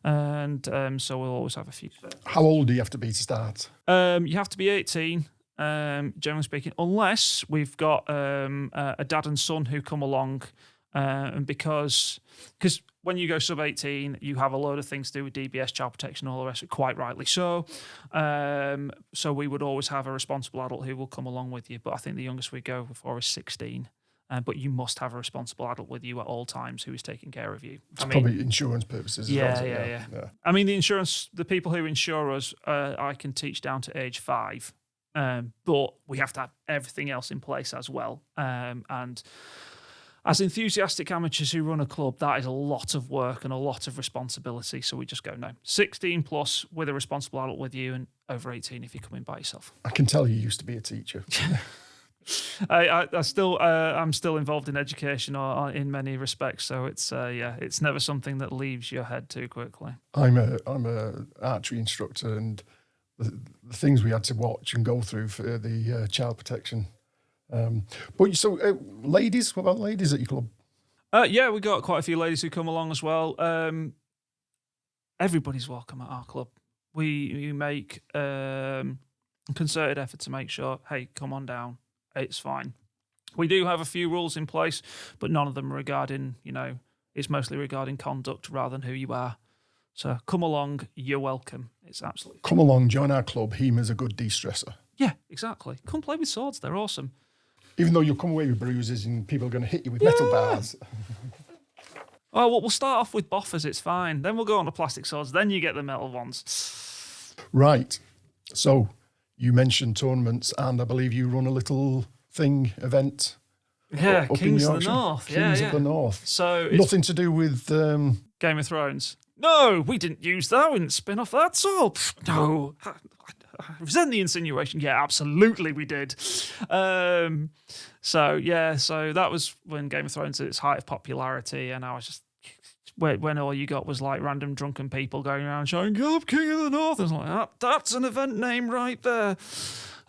And so we'll always have a few. How old do you have to be to start? You have to be 18, generally speaking, unless we've got a dad and son who come along And because when you go sub 18, you have a load of things to do with DBS, child protection, all the rest, quite rightly so. So we would always have a responsible adult who will come along with you. But I think the youngest we go for is 16. But you must have a responsible adult with you at all times who is taking care of you. Probably insurance purposes. Yeah. I mean, the people who insure us, I can teach down to age 5. But we have to have everything else in place as well. And as enthusiastic amateurs who run a club, that is a lot of work and a lot of responsibility. So we just go, no, 16 plus with a responsible adult with you, and over 18 if you're coming by yourself. I can tell you used to be a teacher. I'm still involved in education or in many respects. So it's never something that leaves your head too quickly. I'm a archery instructor, and the things we had to watch and go through for the child protection. But so ladies, what about ladies at your club? Yeah, we got quite a few ladies who come along as well. Everybody's welcome at our club. We make a concerted effort to make sure, hey, come on down. It's fine. We do have a few rules in place, but none of them regarding, it's mostly regarding conduct rather than who you are. So come along, you're welcome. It's absolutely fine. Come along, join our club. HEMA's a good de-stressor. Yeah, exactly. Come play with swords. They're awesome. Even though you'll come away with bruises and people are going to hit you with metal bars. Oh, well, we'll start off with boffers. It's fine. Then we'll go on to plastic swords. Then you get the metal ones. Right. So you mentioned tournaments, and I believe you run a little event. Yeah, Kings of the North. Kings of the North. So nothing to do with Game of Thrones. No, we didn't use that. We didn't spin off that. So no. I resent the insinuation. Yeah, absolutely we did. So that was when Game of Thrones at its height of popularity, and I was just when all you got was like random drunken people going around shouting, "Go up, King of the North!" I was like, that's an event name right there.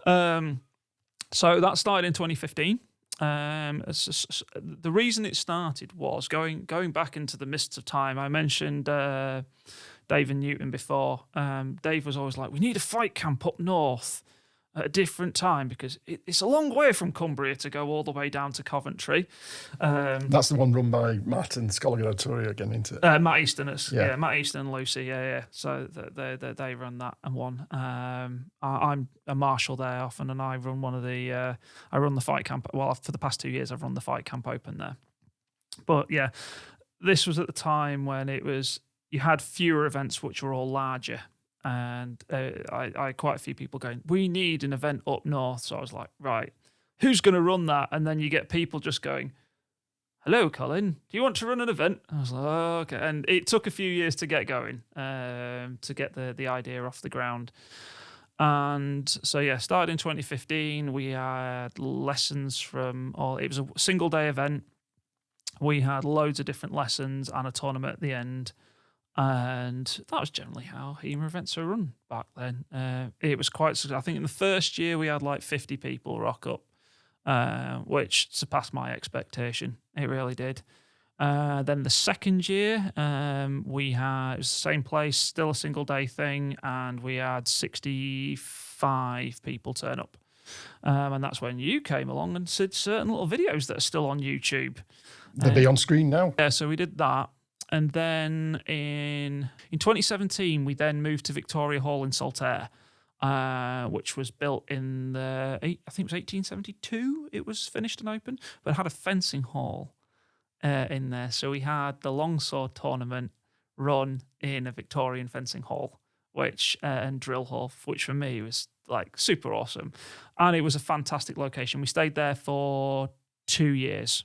So that started in 2015. The reason it started was going back into the mists of time. I mentioned Dave and Newton before. Dave was always like, we need a fight camp up north at a different time because it's a long way from Cumbria to go all the way down to Coventry. That's the one run by Matt and Scoliotoria again, isn't it? Matt Eastoners. Yeah, Matt Easton and Lucy. Yeah. So they run that and one. I'm a marshal there often, and I run I run the fight camp. Well, for the past 2 years, I've run the fight camp open there. But yeah, this was at the time when you had fewer events which were all larger. And I had quite a few people going, we need an event up north. So I was like, right, who's going to run that? And then you get people just going, hello, Colin, do you want to run an event? I was like, oh, okay. And it took a few years to get going, to get the idea off the ground. And so, yeah, started in 2015. We had lessons it was a single day event. We had loads of different lessons and a tournament at the end. And that was generally how HEMA events were run back then. It was I think in the first year we had like 50 people rock up, which surpassed my expectation. It really did. Then the second year, it was the same place, still a single day thing, and we had 65 people turn up. And that's when you came along and did certain little videos that are still on YouTube. They'll be on screen now. Yeah, so we did that. And then in 2017, we then moved to Victoria Hall in Saltaire, which was built in I think it was 1872. It was finished and open, but it had a fencing hall in there. So we had the longsword tournament run in a Victorian fencing hall, and drill hall, which for me was like super awesome. And it was a fantastic location. We stayed there for 2 years.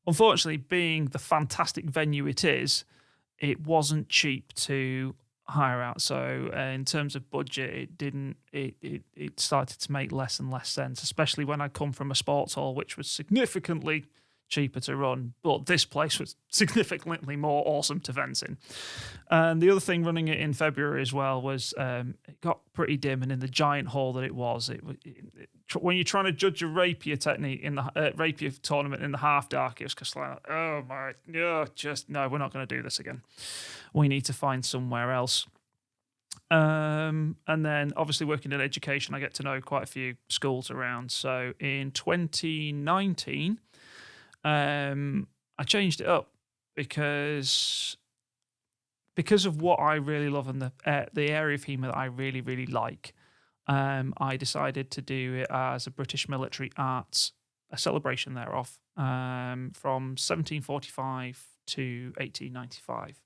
Unfortunately, being the fantastic venue it wasn't cheap to hire out. So in terms of budget, it started to make less and less sense, especially when I'd come from a sports hall, which was significantly cheaper to run, but this place was significantly more awesome to vent in. And the other thing running it in February as well was it got pretty dim, and in the giant hall that it was, when you're trying to judge a rapier technique in the rapier tournament in the half dark, it was just like, oh my, no, we're not going to do this again. We need to find somewhere else. And then obviously working in education, I get to know quite a few schools around. So in 2019, I changed it up because of what I really love and the area of HEMA that I really, really like. I decided to do it as a British military arts, a celebration thereof, from 1745 to 1895.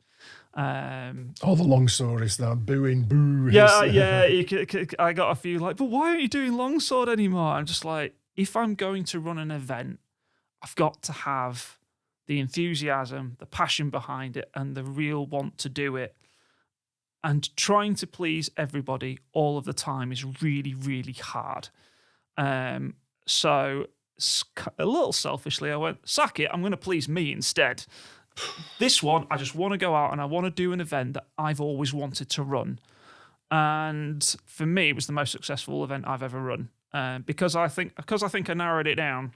All the long stories now, booing, boo. Yeah. I got a few like, but why aren't you doing longsword anymore? I'm just like, if I'm going to run an event, I've got to have the enthusiasm, the passion behind it, and the real want to do it. And trying to please everybody all of the time is really, really hard. So a little selfishly, I went, sack it, I'm going to please me instead. This one, I just want to go out and I want to do an event that I've always wanted to run. And for me, it was the most successful event I've ever run. Because I think I narrowed it down.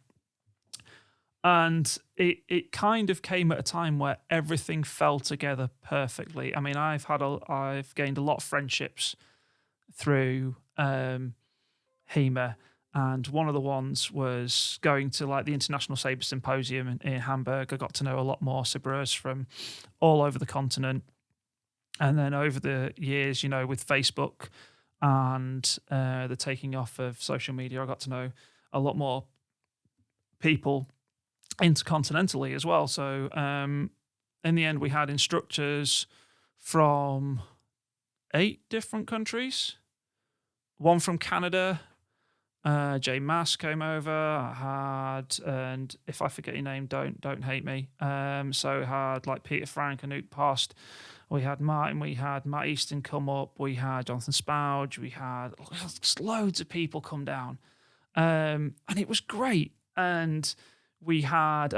And it kind of came at a time where everything fell together perfectly. I mean, I've gained a lot of friendships through HEMA, and one of the ones was going to like the International Sabre Symposium in Hamburg. I got to know a lot more sabreurs from all over the continent, and then over the years, with Facebook and the taking off of social media, I got to know a lot more people intercontinentally as well. So in the end, we had instructors from 8 different countries, one from Canada. Jay Mass came over. I had, and if I forget your name, don't hate me. So I had like Peter Frank and Newt Post. We had Martin. We had Matt Easton come up. We had Jonathan Spouge. We had just loads of people come down, and it was great. And we had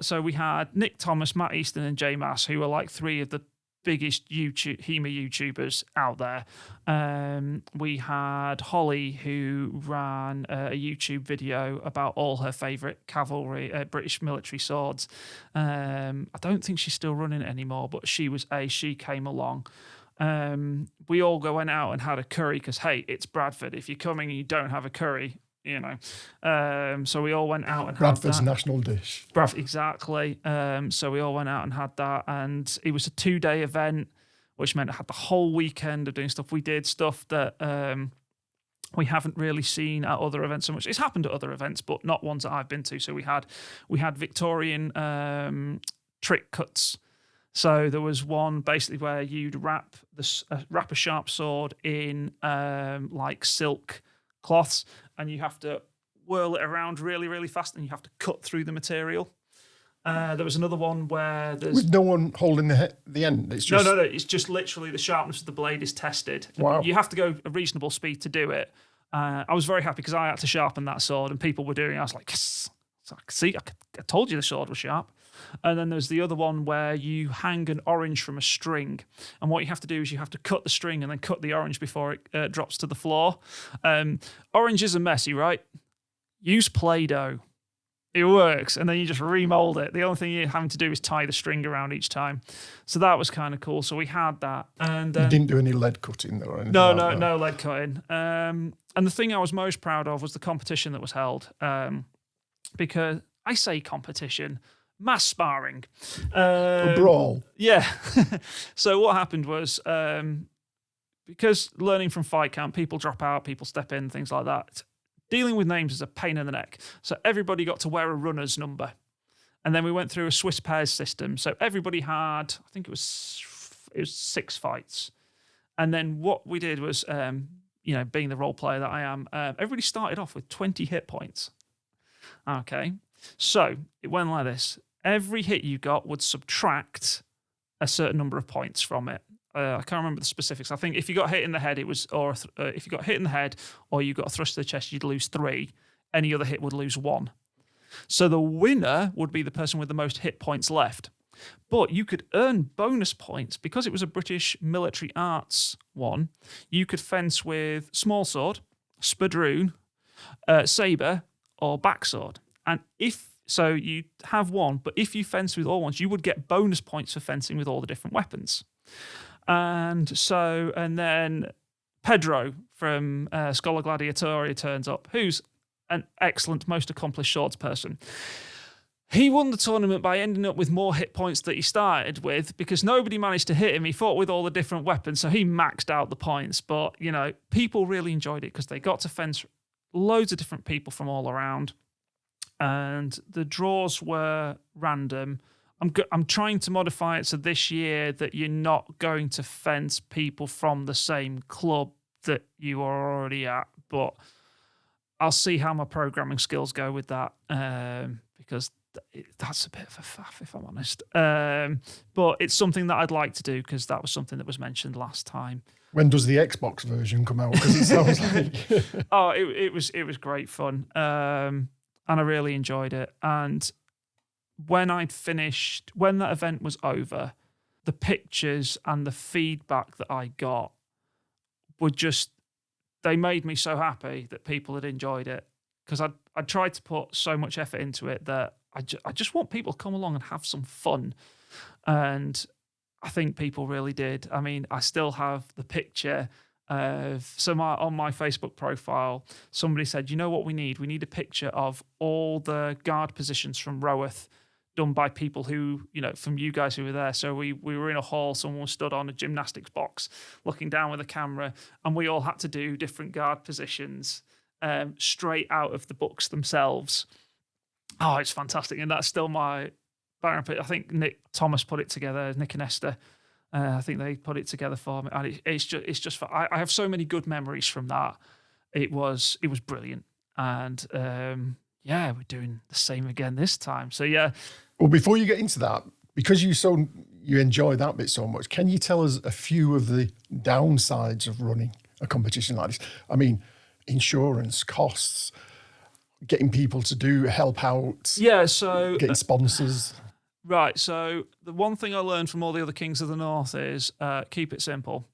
So we had Nick Thomas, Matt Easton, and Jay Mass, who were like 3 of the biggest HEMA YouTubers out there. We had Holly, who ran a YouTube video about all her favourite cavalry, British military swords. I don't think she's still running it anymore, but she came along. We all went out and had a curry because, hey, it's Bradford. If you're coming and you don't have a curry, so we all went out and Bradford's had that. national dish. Exactly. So we all went out and had that, and it was a 2-day event, which meant I had the whole weekend of doing stuff. We did stuff that we haven't really seen at other events so much. It's happened at other events, but not ones that I've been to. So we had Victorian trick cuts. So there was one basically where you'd wrap a sharp sword in like silk cloths, and you have to whirl it around really, really fast, and you have to cut through the material. There was another one where there's with no one holding the end. It's just no. It's just literally the sharpness of the blade is tested. Wow. You have to go a reasonable speed to do it. I was very happy because I had to sharpen that sword, and people were doing it. I was like, yes. So see, I told you the sword was sharp. And then there's the other one where you hang an orange from a string. And what you have to do is you have to cut the string and then cut the orange before it drops to the floor. Oranges are messy, right? Use Play-Doh. It works. And then you just remold it. The only thing you're having to do is tie the string around each time. So that was kind of cool. So we had that. And you didn't do any lead cutting though? Or anything no lead cutting. And the thing I was most proud of was the competition that was held. Because I say competition, mass sparring. A brawl. Yeah. So what happened was, because learning from fight camp, people drop out, people step in, things like that. Dealing with names is a pain in the neck. So everybody got to wear a runner's number. And then we went through a Swiss pairs system. So everybody had, I think it was 6 fights. And then what we did was, being the role player that I am, everybody started off with 20 hit points. Okay, so it went like this. Every hit you got would subtract a certain number of points from it. I can't remember the specifics. I think if you got hit in the head, if you got hit in the head or you got a thrust to the chest, you'd lose 3. Any other hit would lose 1. So the winner would be the person with the most hit points left. But you could earn bonus points because it was a British military arts one. You could fence with small sword, spadroon, sabre, or backsword. And so you have one, but if you fence with all ones, you would get bonus points for fencing with all the different weapons. And then Pedro from Schola Gladiatoria turns up, who's an excellent, most accomplished swords person. He won the tournament by ending up with more hit points that he started with because nobody managed to hit him. He fought with all the different weapons, so he maxed out the points. But, people really enjoyed it because they got to fence loads of different people from all around. And the draws were random. I'm trying to modify it so this year that you're not going to fence people from the same club that you are already at. But I'll see how my programming skills go with that because that's a bit of a faff, if I'm honest. But it's something that I'd like to do because that was something that was mentioned last time. When does the Xbox version come out? Because it sounds like... Oh, it was great fun. And I really enjoyed it. And when that event was over, the pictures and the feedback that I got were they made me so happy that people had enjoyed it. Because I tried to put so much effort into it that I just want people to come along and have some fun. And I think people really did. I mean, I still have the picture on my Facebook profile, somebody said, you know what we need? We need a picture of all the guard positions from Roworth done by people who, from you guys who were there. So we were in a hall, someone stood on a gymnastics box looking down with a camera, and we all had to do different guard positions straight out of the books themselves. Oh, it's fantastic. And that's still my Baron. I think Nick Thomas put it together, Nick and Esther. I think they put it together for me, and it's just. I have so many good memories from that. It was brilliant, and we're doing the same again this time. So yeah. Well, before you get into that, because you enjoy that bit so much, can you tell us a few of the downsides of running a competition like this? I mean, insurance costs, getting people to help out. Yeah. So getting sponsors. Right, so the one thing I learned from all the other Kings of the North is keep it simple.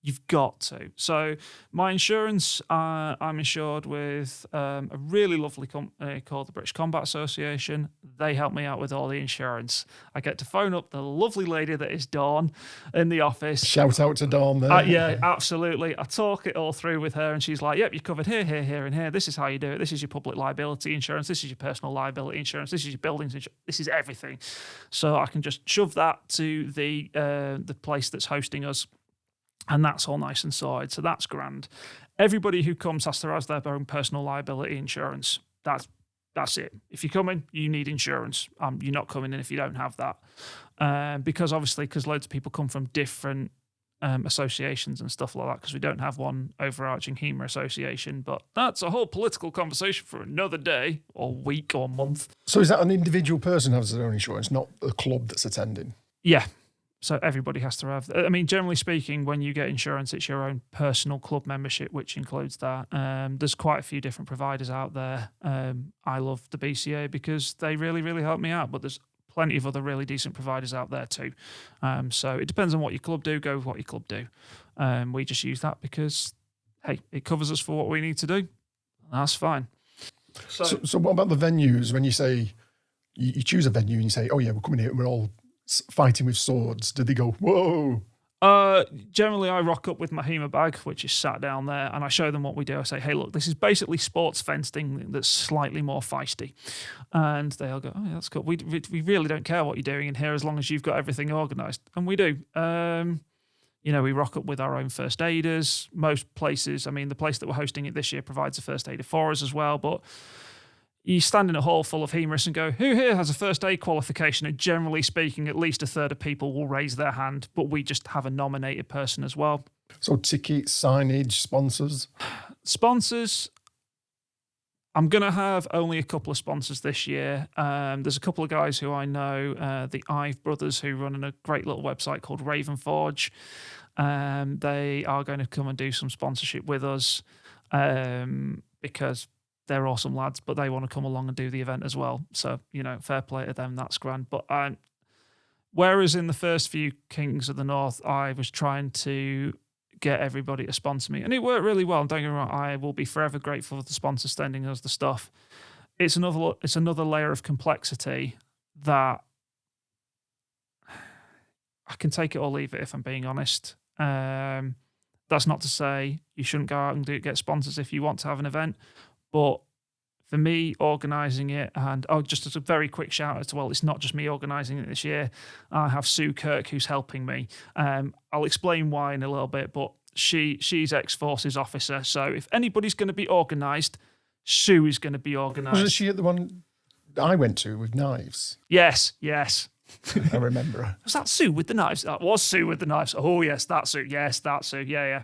You've got to. So my insurance, I'm insured with a really lovely company called the British Combat Association. They help me out with all the insurance. I get to phone up the lovely lady that is Dawn in the office. Shout out to Dawn there. Yeah, absolutely. I talk it all through with her and she's like, yep, you're covered here, here, here, and here. This is how you do it. This is your public liability insurance. This is your personal liability insurance. This is your buildings insurance. This is everything. So I can just shove that to the place that's hosting us. And that's all nice and sorted. So that's grand. Everybody who comes has to have their own personal liability insurance. That's it. If you're coming, you need insurance. You're not coming in if you don't have that. Because loads of people come from different associations and stuff like that, because we don't have one overarching HEMA association. But that's a whole political conversation for another day or week or month. So is that an individual person who has their own insurance, not a club that's attending? Yeah. So everybody has to have. I mean, generally speaking, when you get insurance, it's your own personal club membership, which includes that. There's quite a few different providers out there. I love the BCA because they really, really help me out. But there's plenty of other really decent providers out there too. So it depends on what your club do. Go with what your club do. We just use that because, hey, it covers us for what we need to do. That's fine. So what about the venues? When you say you choose a venue and you say, oh yeah, we're coming here and we're all fighting with swords, did they go, whoa? Generally, I rock up with my HEMA bag, which is sat down there, and I show them what we do. I say, hey, look, this is basically sports fencing that's slightly more feisty. And they all go, oh, yeah, that's cool. We really don't care what you're doing in here as long as you've got everything organised. And we do. We rock up with our own first aiders. Most places, I mean, the place that we're hosting it this year provides a first aider for us as well, but you stand in a hall full of HEMAists and go, who here has a first aid qualification? And generally speaking, at least a third of people will raise their hand, but we just have a nominated person as well. So tickets, signage, sponsors? Sponsors, I'm going to have only a couple of sponsors this year. There's a couple of guys who I know, the Ive brothers, who run a great little website called Raven Forge. They are going to come and do some sponsorship with us because they're awesome lads, but they want to come along and do the event as well. So, fair play to them, that's grand. But whereas in the first few Kings of the North, I was trying to get everybody to sponsor me, and it worked really well. Don't get me wrong, I will be forever grateful for the sponsors sending us the stuff. It's another layer of complexity that I can take it or leave it, if I'm being honest. That's not to say you shouldn't go out and get sponsors if you want to have an event. But for me organising it, and just as a very quick shout out as well, it's not just me organising it this year. I have Sue Kirk who's helping me. I'll explain why in a little bit, but she's ex-forces officer, so if anybody's going to be organised, Sue is going to be organised. Wasn't she at the one I went to with knives? Yes. I remember her. Was that Sue with the knives? That was Sue with the knives. Oh, yes, that's Sue. Yes, that's Sue. Yeah.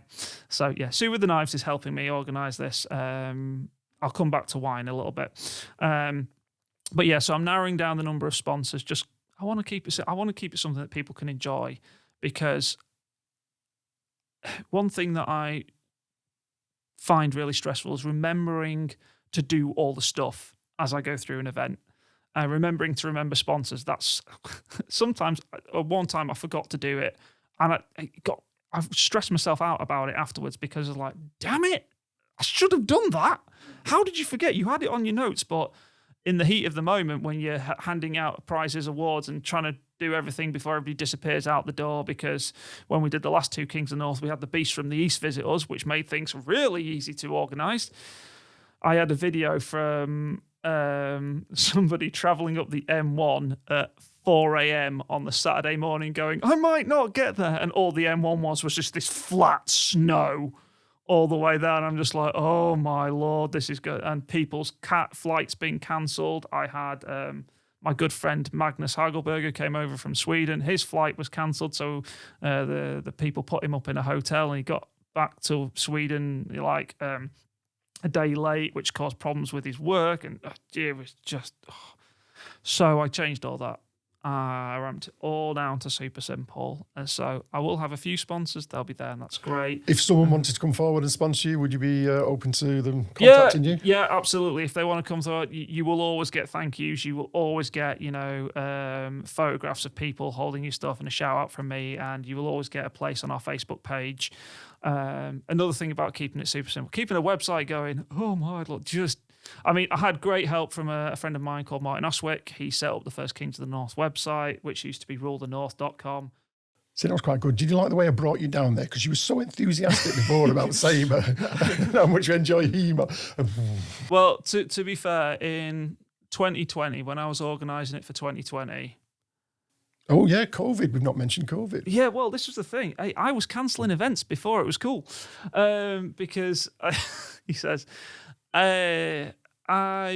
So, yeah, Sue with the knives is helping me organise this. I'll come back to wine a little bit. But, yeah, so I'm narrowing down the number of sponsors. I want to keep it something that people can enjoy, because one thing that I find really stressful is remembering to do all the stuff as I go through an event. Remembering to remember sponsors. That's sometimes, one time I forgot to do it, and I've stressed myself out about it afterwards, because I was like, damn it, I should have done that. How did you forget? You had it on your notes, but in the heat of the moment, when you're handing out prizes, awards, and trying to do everything before everybody disappears out the door, because when we did the last two Kings of the North, we had the Beast from the East visit us, which made things really easy to organise. I had a video from somebody travelling up the M1 at 4 a.m. on the Saturday morning going, I might not get there. And all the M1 was just this flat snow all the way there. And I'm just like, oh my Lord, this is good. And people's flights being cancelled. I had my good friend Magnus Hagelberger came over from Sweden. His flight was cancelled. So the people put him up in a hotel, and he got back to Sweden like a day late, which caused problems with his work, and it was just... So I changed all that. I ramped it all down to super simple. And so I will have a few sponsors. They'll be there, and that's great. If someone wanted to come forward and sponsor you, would you be open to them contacting you? Yeah, absolutely. If they want to come forward, you will always get thank yous. You will always get, photographs of people holding your stuff and a shout out from me, and you will always get a place on our Facebook page. Another thing about keeping it super simple, keeping a website going. Oh my Lord, I had great help from a friend of mine called Martin Oswick. He set up the first Kings of the North website, which used to be rulethenorth.com. So that was quite good. Did you like the way I brought you down there? Because you were so enthusiastic before about HEMA, how much you enjoy HEMA. Well, to be fair, in 2020, when I was organising it for 2020... Oh, yeah, COVID. We've not mentioned COVID. Yeah, well, this was the thing. I was cancelling events before it was cool, because he says... I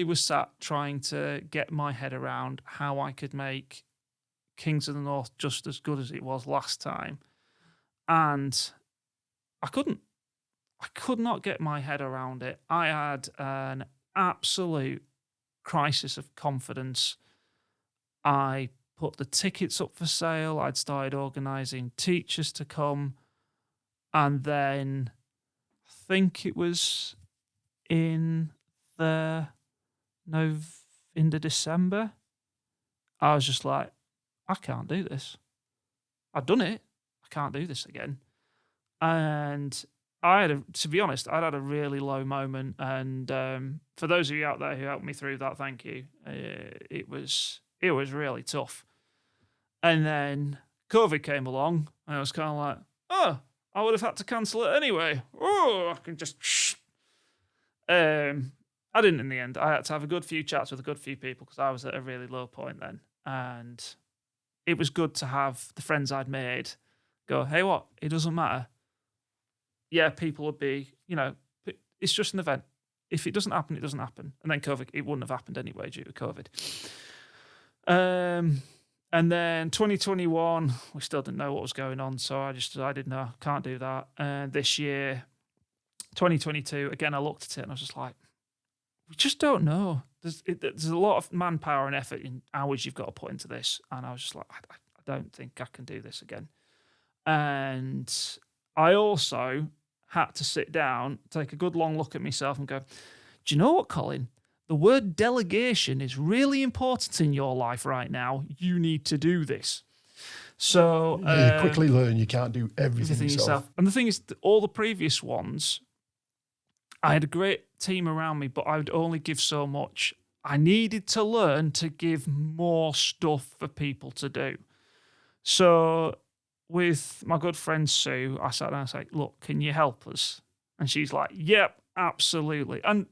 was sat trying to get my head around how I could make Kings of the North just as good as it was last time. And I couldn't. I could not get my head around it. I had an absolute crisis of confidence. I put the tickets up for sale. I'd started organising teachers to come. And then I think it was in the December, I was just like, I can't do this. I've done it. I can't do this again. And to be honest, I'd had a really low moment. And for those of you out there who helped me through that, thank you. It was really tough. And then COVID came along, and I was kind of like, oh, I would have had to cancel it anyway. Oh, I can just... I didn't in the end. I had to have a good few chats with a good few people, because I was at a really low point then. And it was good to have the friends I'd made go, hey, what? It doesn't matter. Yeah, people would be, it's just an event. If it doesn't happen, it doesn't happen. And then COVID, it wouldn't have happened anyway due to COVID. And then 2021, we still didn't know what was going on. So I just decided, no, can't do that. And this year, 2022, again, I looked at it and I was just like, we just don't know. There's a lot of manpower and effort in hours you've got to put into this. And I was just like, I don't think I can do this again. And I also had to sit down, take a good long look at myself and go, do you know what, Colin? The word delegation is really important in your life right now. You need to do this. So you quickly learn you can't do everything yourself. And the thing is, all the previous ones, I had a great team around me, but I would only give so much. I needed to learn to give more stuff for people to do. So with my good friend Sue, I sat down and said, look, can you help us? And she's like, yep, absolutely. And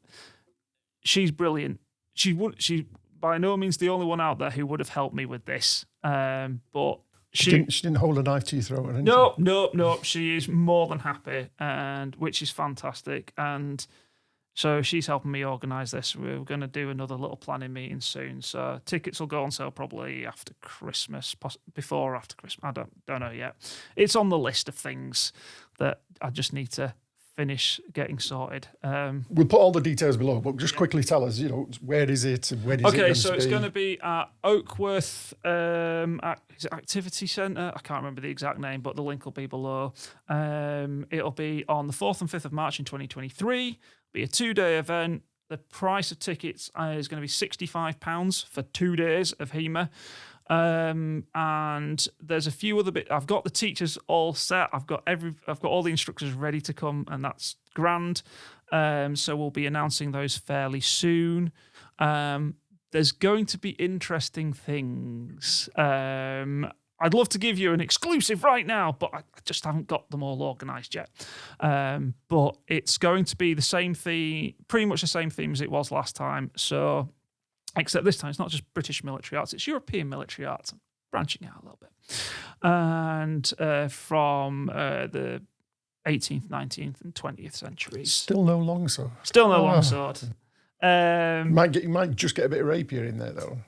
she's brilliant. She's by no means the only one out there who would have helped me with this. But She didn't hold a knife to your throat or anything? No. She is more than happy, and which is fantastic. And so she's helping me organise this. We're going to do another little planning meeting soon. So tickets will go on sale probably after Christmas, before or after Christmas. I don't know yet. It's on the list of things that I just need to finish getting sorted. We'll put all the details below, but just quickly tell us, where is it and when is it going to be? Okay, so it's going to be at Oakworth is it Activity Centre? I can't remember the exact name, but the link will be below. It'll be on the 4th and 5th of March in 2023. It'll be a 2-day event. The price of tickets is going to be £65 for 2 days of HEMA. And there's a few other bits. I've got the teachers all set. I've got all the instructors ready to come, and that's grand. So we'll be announcing those fairly soon. There's going to be interesting things. I'd love to give you an exclusive right now, but I just haven't got them all organised yet. But it's going to be the same theme, pretty much the same theme as it was last time. So, except this time it's not just British military arts, it's European military arts, branching out a little bit. And from the 18th, 19th and 20th centuries. Still no longsword. Still no longsword. You might just get a bit of rapier in there though.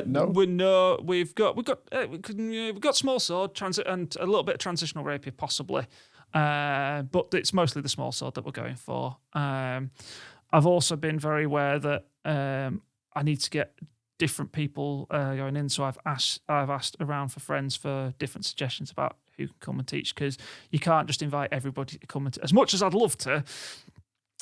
No, we've got small sword and a little bit of transitional rapier possibly, but it's mostly the small sword that we're going for. I've also been very aware that I need to get different people going in, so I've asked around for friends for different suggestions about who can come and teach, because you can't just invite everybody to come and as much as I'd love to.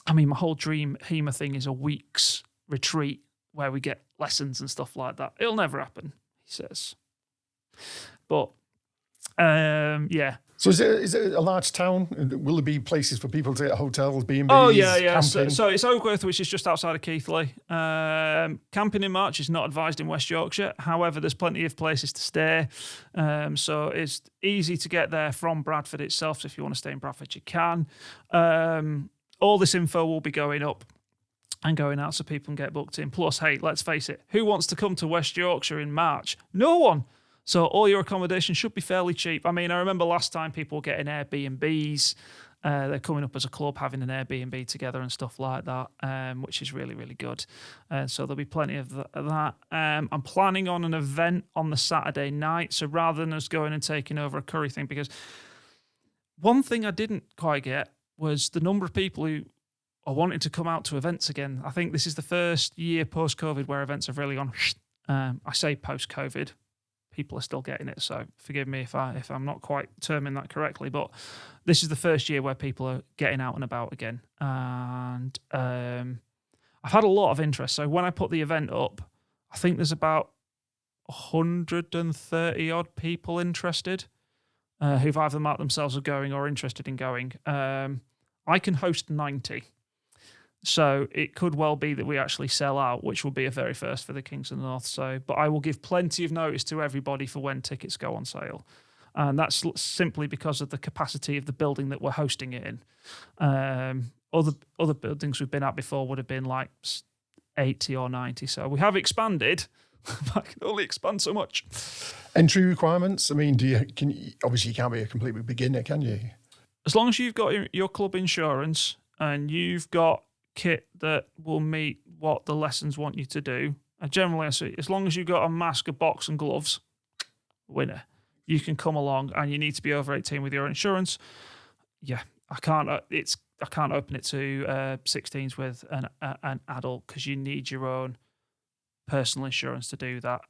I mean, my whole dream HEMA thing is a week's retreat where we get lessons and stuff like that. It'll never happen, he says. But, yeah. So is it a large town? Will there be places for people to get hotels, B&Bs, Oh, yeah. camping? So it's Oakworth, which is just outside of Keighley. Camping in March is not advised in West Yorkshire. However, there's plenty of places to stay. So it's easy to get there from Bradford itself. So if you want to stay in Bradford, you can. All this info will be going up and going out so people can get booked in. Plus, hey, let's face it, who wants to come to West Yorkshire in March? No one. So all your accommodation should be fairly cheap. I mean, I remember last time people were getting Airbnbs. They're coming up as a club, having an Airbnb together and stuff like that, which is really, really good. So there'll be plenty of that. I'm planning on an event on the Saturday night. So rather than us going and taking over a curry thing, because one thing I didn't quite get was the number of people who are wanting to come out to events again. I think this is the first year post-COVID where events have really gone. I say post-COVID, people are still getting it, so forgive me if I'm not quite terming that correctly. But this is the first year where people are getting out and about again, and I've had a lot of interest. So when I put the event up, I think there's about 130 odd people interested who've either marked themselves as going or interested in going. I can host 90. So it could well be that we actually sell out, which will be a very first for the Kings of the North. So, but I will give plenty of notice to everybody for when tickets go on sale. And that's simply because of the capacity of the building that we're hosting it in. Other buildings we've been at before would have been like 80 or 90. So we have expanded, but I can only expand so much. Entry requirements? I mean, obviously you can't be a complete beginner, can you? As long as you've got your club insurance and you've got kit that will meet what the lessons want you to do, and generally I say, as long as you've got a mask, a box and gloves, winner, you can come along, and you need to be over 18 with your insurance. Yeah, I can't open it to 16s with an adult, because you need your own personal insurance to do that.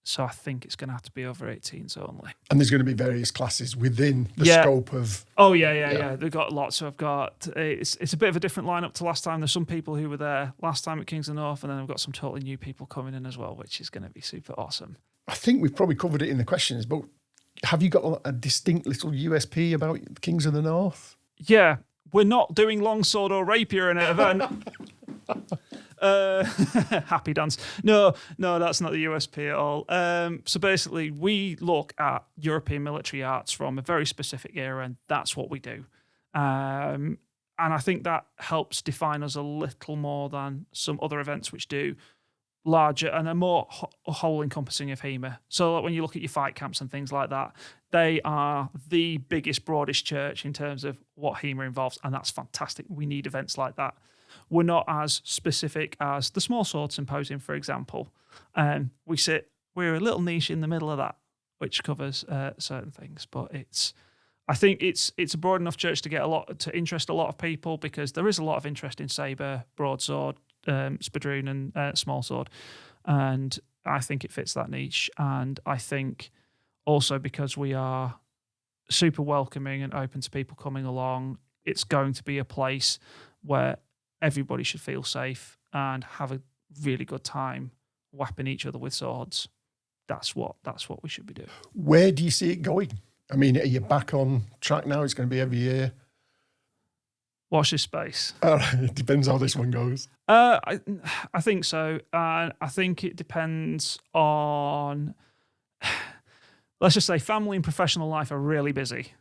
So I think it's going to have to be over 18s only. And there's going to be various classes within the scope of... Oh, yeah. They've got lots. So I've got... It's a bit of a different lineup to last time. There's some people who were there last time at Kings of the North, and then I've got some totally new people coming in as well, which is going to be super awesome. I think we've probably covered it in the questions, but have you got a distinct little USP about Kings of the North? Yeah. We're not doing longsword or rapier in an event. Happy dance. No, that's not the USP at all. So basically, we look at European military arts from a very specific era, and that's what we do. And I think that helps define us a little more than some other events which do larger and a more whole encompassing of HEMA. So like when you look at your fight camps and things like that, they are the biggest, broadest church in terms of what HEMA involves, and that's fantastic. We need events like that. We're not as specific as the Small Sword Symposium, for example. We're a little niche in the middle of that, which covers certain things. But I think it's a broad enough church to interest a lot of people, because there is a lot of interest in sabre, broadsword, spadroon, and small sword, and I think it fits that niche. And I think also because we are super welcoming and open to people coming along, it's going to be a place where everybody should feel safe and have a really good time whapping each other with swords. That's what we should be doing. Where do you see it going? I mean, are you back on track now? It's going to be every year. Watch this space. It depends how this one goes. I think so. I think it depends on, let's just say, family and professional life are really busy.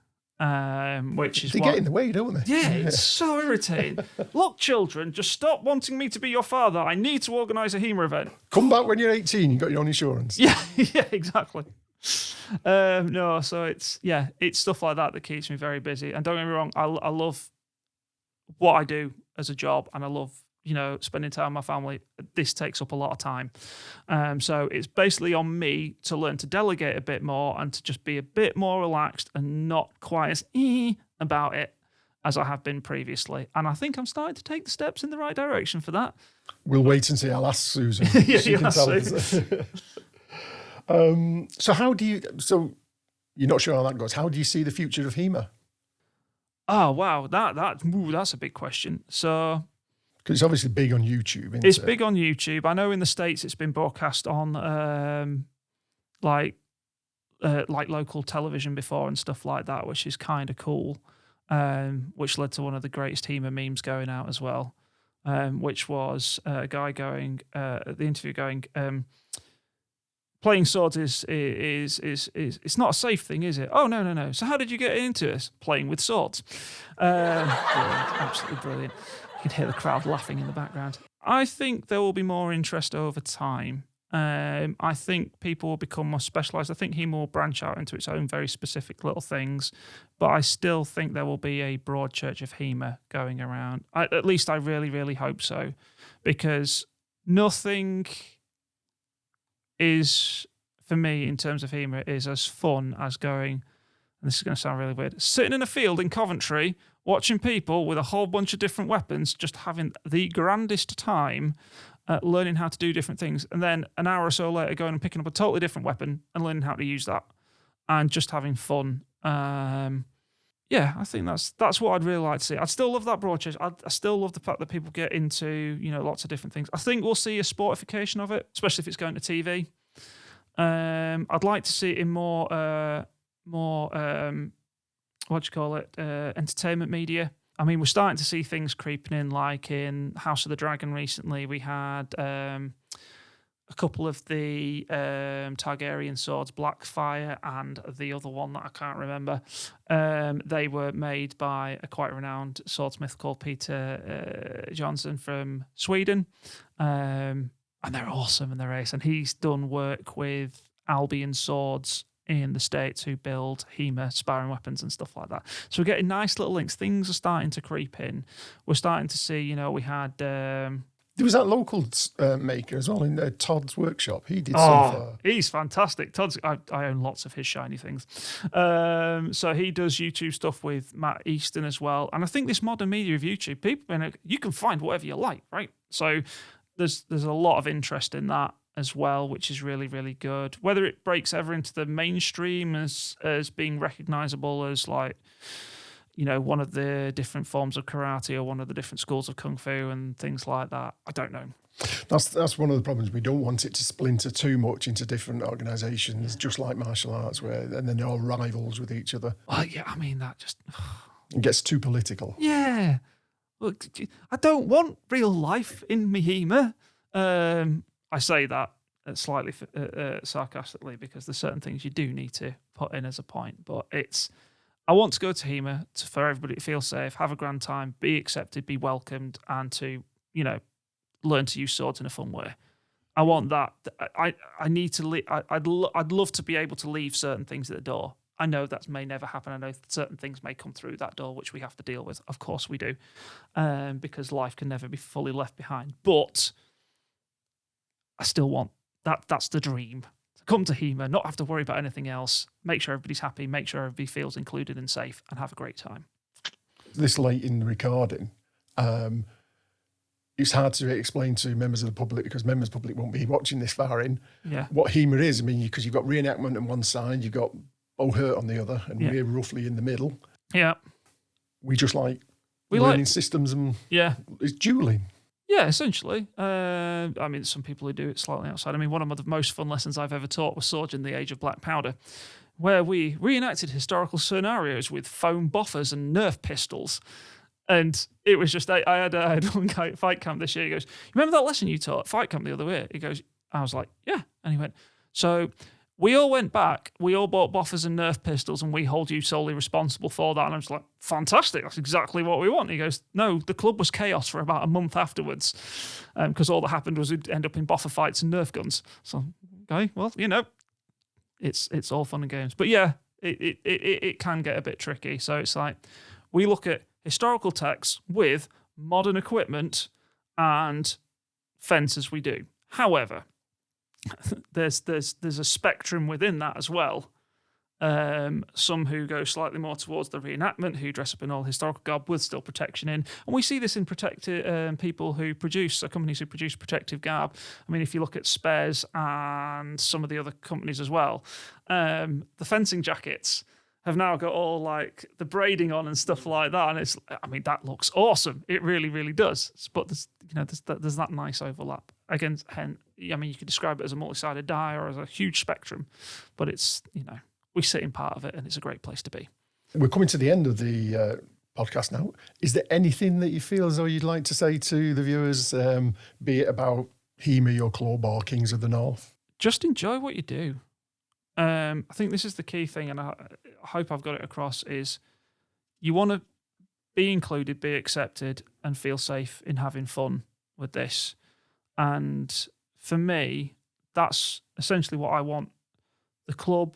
Which is they get in the way, don't they? Yeah, it's so irritating. Look, children, just stop wanting me to be your father. I need to organise a HEMA event. Come back when you're 18. You've got your own insurance. Yeah, exactly. No, so it's stuff like that keeps me very busy. And don't get me wrong, I love what I do as a job, and I love spending time with my family. This takes up a lot of time. So it's basically on me to learn to delegate a bit more and to just be a bit more relaxed and not quite as about it as I have been previously. And I think I'm starting to take the steps in the right direction for that. We'll wait and see. I'll ask Susan. Yeah, she can tell us. So you're not sure how that goes. How do you see the future of HEMA? Oh, wow. That's a big question. So, because it's obviously big on YouTube, isn't it's it? big on YouTube. I know in the States it's been broadcast on like local television before and stuff like that, which is kind of cool, which led to one of the greatest HEMA memes going out as well, which was a guy going, the interview going, playing swords is it's not a safe thing, is it? Oh, no. So how did you get into this? Playing with swords. Brilliant, absolutely brilliant. You can hear the crowd laughing in the background. I think there will be more interest over time. I think people will become more specialised. I think HEMA will branch out into its own very specific little things, but I still think there will be a broad church of HEMA going around. At least I really, really hope so, because nothing is, for me, in terms of HEMA, is as fun as going, and this is going to sound really weird, sitting in a field in Coventry, watching people with a whole bunch of different weapons, just having the grandest time learning how to do different things, and then an hour or so later going and picking up a totally different weapon and learning how to use that, and just having fun. I think that's what I'd really like to see. I'd still love that broad church. I still love the fact that people get into lots of different things. I think we'll see a sportification of it, especially if it's going to TV. I'd like to see it in more entertainment media. I mean, we're starting to see things creeping in, like in House of the Dragon recently. We had a couple of the Targaryen swords, Blackfire, and the other one that I can't remember. They were made by a quite renowned swordsmith called Peter Johnson from Sweden. And they're awesome and they're ace. And he's done work with Albion Swords in the States, who build HEMA sparring weapons and stuff like that. So we're getting nice little links. Things are starting to creep in. We're starting to see, we had... there was that local maker as well in Todd's workshop. He did some. He's fantastic. I own lots of his shiny things. So he does YouTube stuff with Matt Easton as well. And I think this modern media of YouTube, you can find whatever you like, right? So there's a lot of interest in that as well, which is really, really good. Whether it breaks ever into the mainstream as being recognizable as one of the different forms of karate or one of the different schools of kung fu and things like that, I don't know. That's one of the problems. We don't want it to splinter too much into different organisations, just like martial arts, and then they're all rivals with each other. Well, yeah, I mean, that just... It gets too political. Yeah. Look, I don't want real life in me HEMA. I say that slightly sarcastically, because there's certain things you do need to put in as a point, but I want to go to HEMA for everybody to feel safe, have a grand time, be accepted, be welcomed, and to, learn to use swords in a fun way. I want that. I need to leave. I'd love to be able to leave certain things at the door. I know that may never happen. I know certain things may come through that door, which we have to deal with. Of course we do, because life can never be fully left behind. But I still want that. That's the dream. To come to HEMA, not have to worry about anything else, make sure everybody's happy, make sure everybody feels included and safe, and have a great time. This late in the recording, it's hard to explain to members of the public because members of the public won't be watching this far in what HEMA is. I mean, because you've got reenactment on one side, you've got O'Hurt on the other, and we're roughly in the middle. Yeah. We just like learning systems and it's dueling. Yeah, essentially. I mean, some people who do it slightly outside. I mean, one of the most fun lessons I've ever taught was Swords in the Age of Black Powder, where we reenacted historical scenarios with foam boffers and Nerf pistols. And it was just, I had one guy at Fight Camp this year. He goes, "You remember that lesson you taught at Fight Camp the other way?" He goes, I was like, "Yeah." And he went, "So we all went back, we all bought boffers and Nerf pistols, and we hold you solely responsible for that." And I was like, "Fantastic, that's exactly what we want." He goes, "No, the club was chaos for about a month afterwards, because all that happened was we'd end up in boffer fights and Nerf guns." So, okay, well, it's all fun and games. But yeah, it can get a bit tricky. So it's like, we look at historical texts with modern equipment and fence as we do. However, there's a spectrum within that as well. Some who go slightly more towards the reenactment, who dress up in all historical garb with still protection in, and we see this in people who produce companies who produce protective garb. I mean, if you look at Spares and some of the other companies as well, the fencing jackets have now got all like the braiding on and stuff like that, and that looks awesome. It really, really does. But there's that nice overlap. Again, you could describe it as a multi-sided die or as a huge spectrum, but it's we sit in part of it, and it's a great place to be. We're coming to the end of the podcast now. Is there anything that you feel as though you'd like to say to the viewers, be it about HEMA, your club, or Kings of the North? Just enjoy what you do. I think this is the key thing, and I hope I've got it across, is you want to be included, be accepted, and feel safe in having fun with this. And for me, that's essentially what I want the club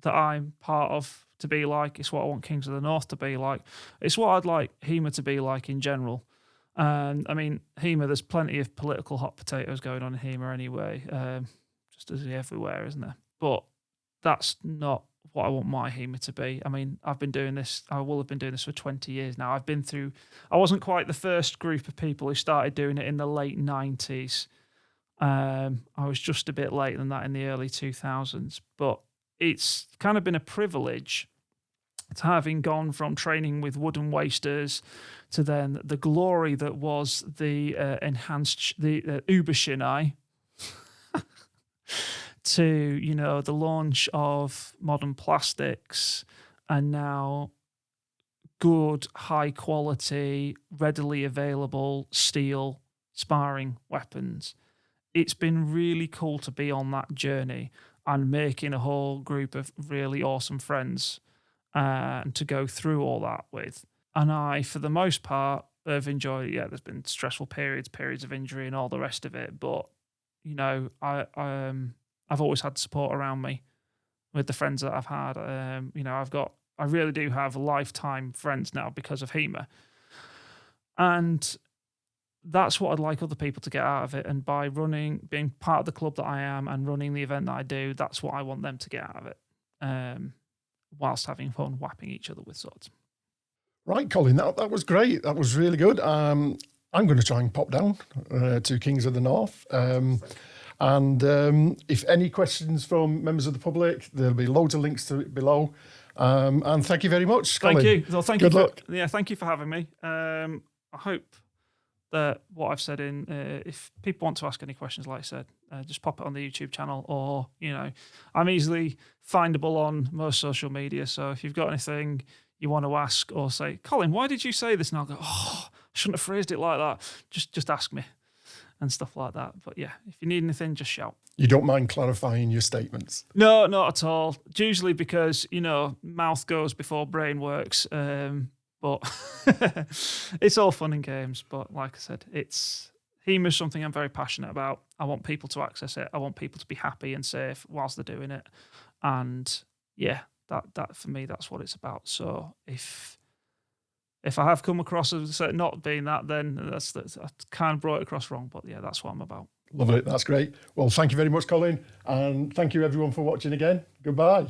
that I'm part of to be like. It's what I want Kings of the North to be like. It's what I'd like HEMA to be like in general. And I mean, HEMA, there's plenty of political hot potatoes going on in HEMA anyway, just as everywhere, isn't there? But that's not what I want my HEMA to be. I mean, I will have been doing this for 20 years now. I wasn't quite the first group of people who started doing it in the late 90s. I was just a bit later than that in the early 2000s. But it's kind of been a privilege to having gone from training with wooden wasters to then the glory that was the Überschinei, to the launch of modern plastics, and now good, high quality, readily available steel sparring weapons. It's been really cool to be on that journey and making a whole group of really awesome friends and to go through all that with. And I, for the most part, have enjoyed it. Yeah, there's been stressful periods of injury and all the rest of it, but I've always had support around me with the friends that I've had. I really do have lifetime friends now because of HEMA. And that's what I'd like other people to get out of it. And by being part of the club that I am and running the event that I do, that's what I want them to get out of it, whilst having fun whapping each other with swords. Right, Colin, that was great. That was really good. I'm going to try and pop down to Kings of the North. And if any questions from members of the public, there'll be loads of links to it below. And thank you very much, Colin. Thank you. Well, Good luck. Thank you for having me. I hope that what I've said if people want to ask any questions, like I said, just pop it on the YouTube channel, or, I'm easily findable on most social media. So if you've got anything you want to ask or say, "Colin, why did you say this?" And I'll go, "Oh, I shouldn't have phrased it like that." Just ask me. and stuff like that. But yeah, if you need anything, just shout. You don't mind clarifying your statements? No, not at all. Usually because, mouth goes before brain works. But it's all fun and games. But like I said, HEMA is something I'm very passionate about. I want people to access it. I want people to be happy and safe whilst they're doing it. And yeah, that for me, that's what it's about. So if I have come across as not being that, then I kind of brought it across wrong. But yeah, that's what I'm about. Lovely. That's great. Well, thank you very much, Colin. And thank you everyone for watching again. Goodbye.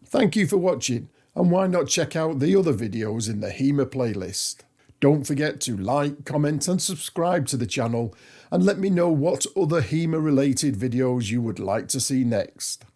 Thank you for watching. And why not check out the other videos in the HEMA playlist? Don't forget to like, comment and subscribe to the channel, and let me know what other HEMA related videos you would like to see next.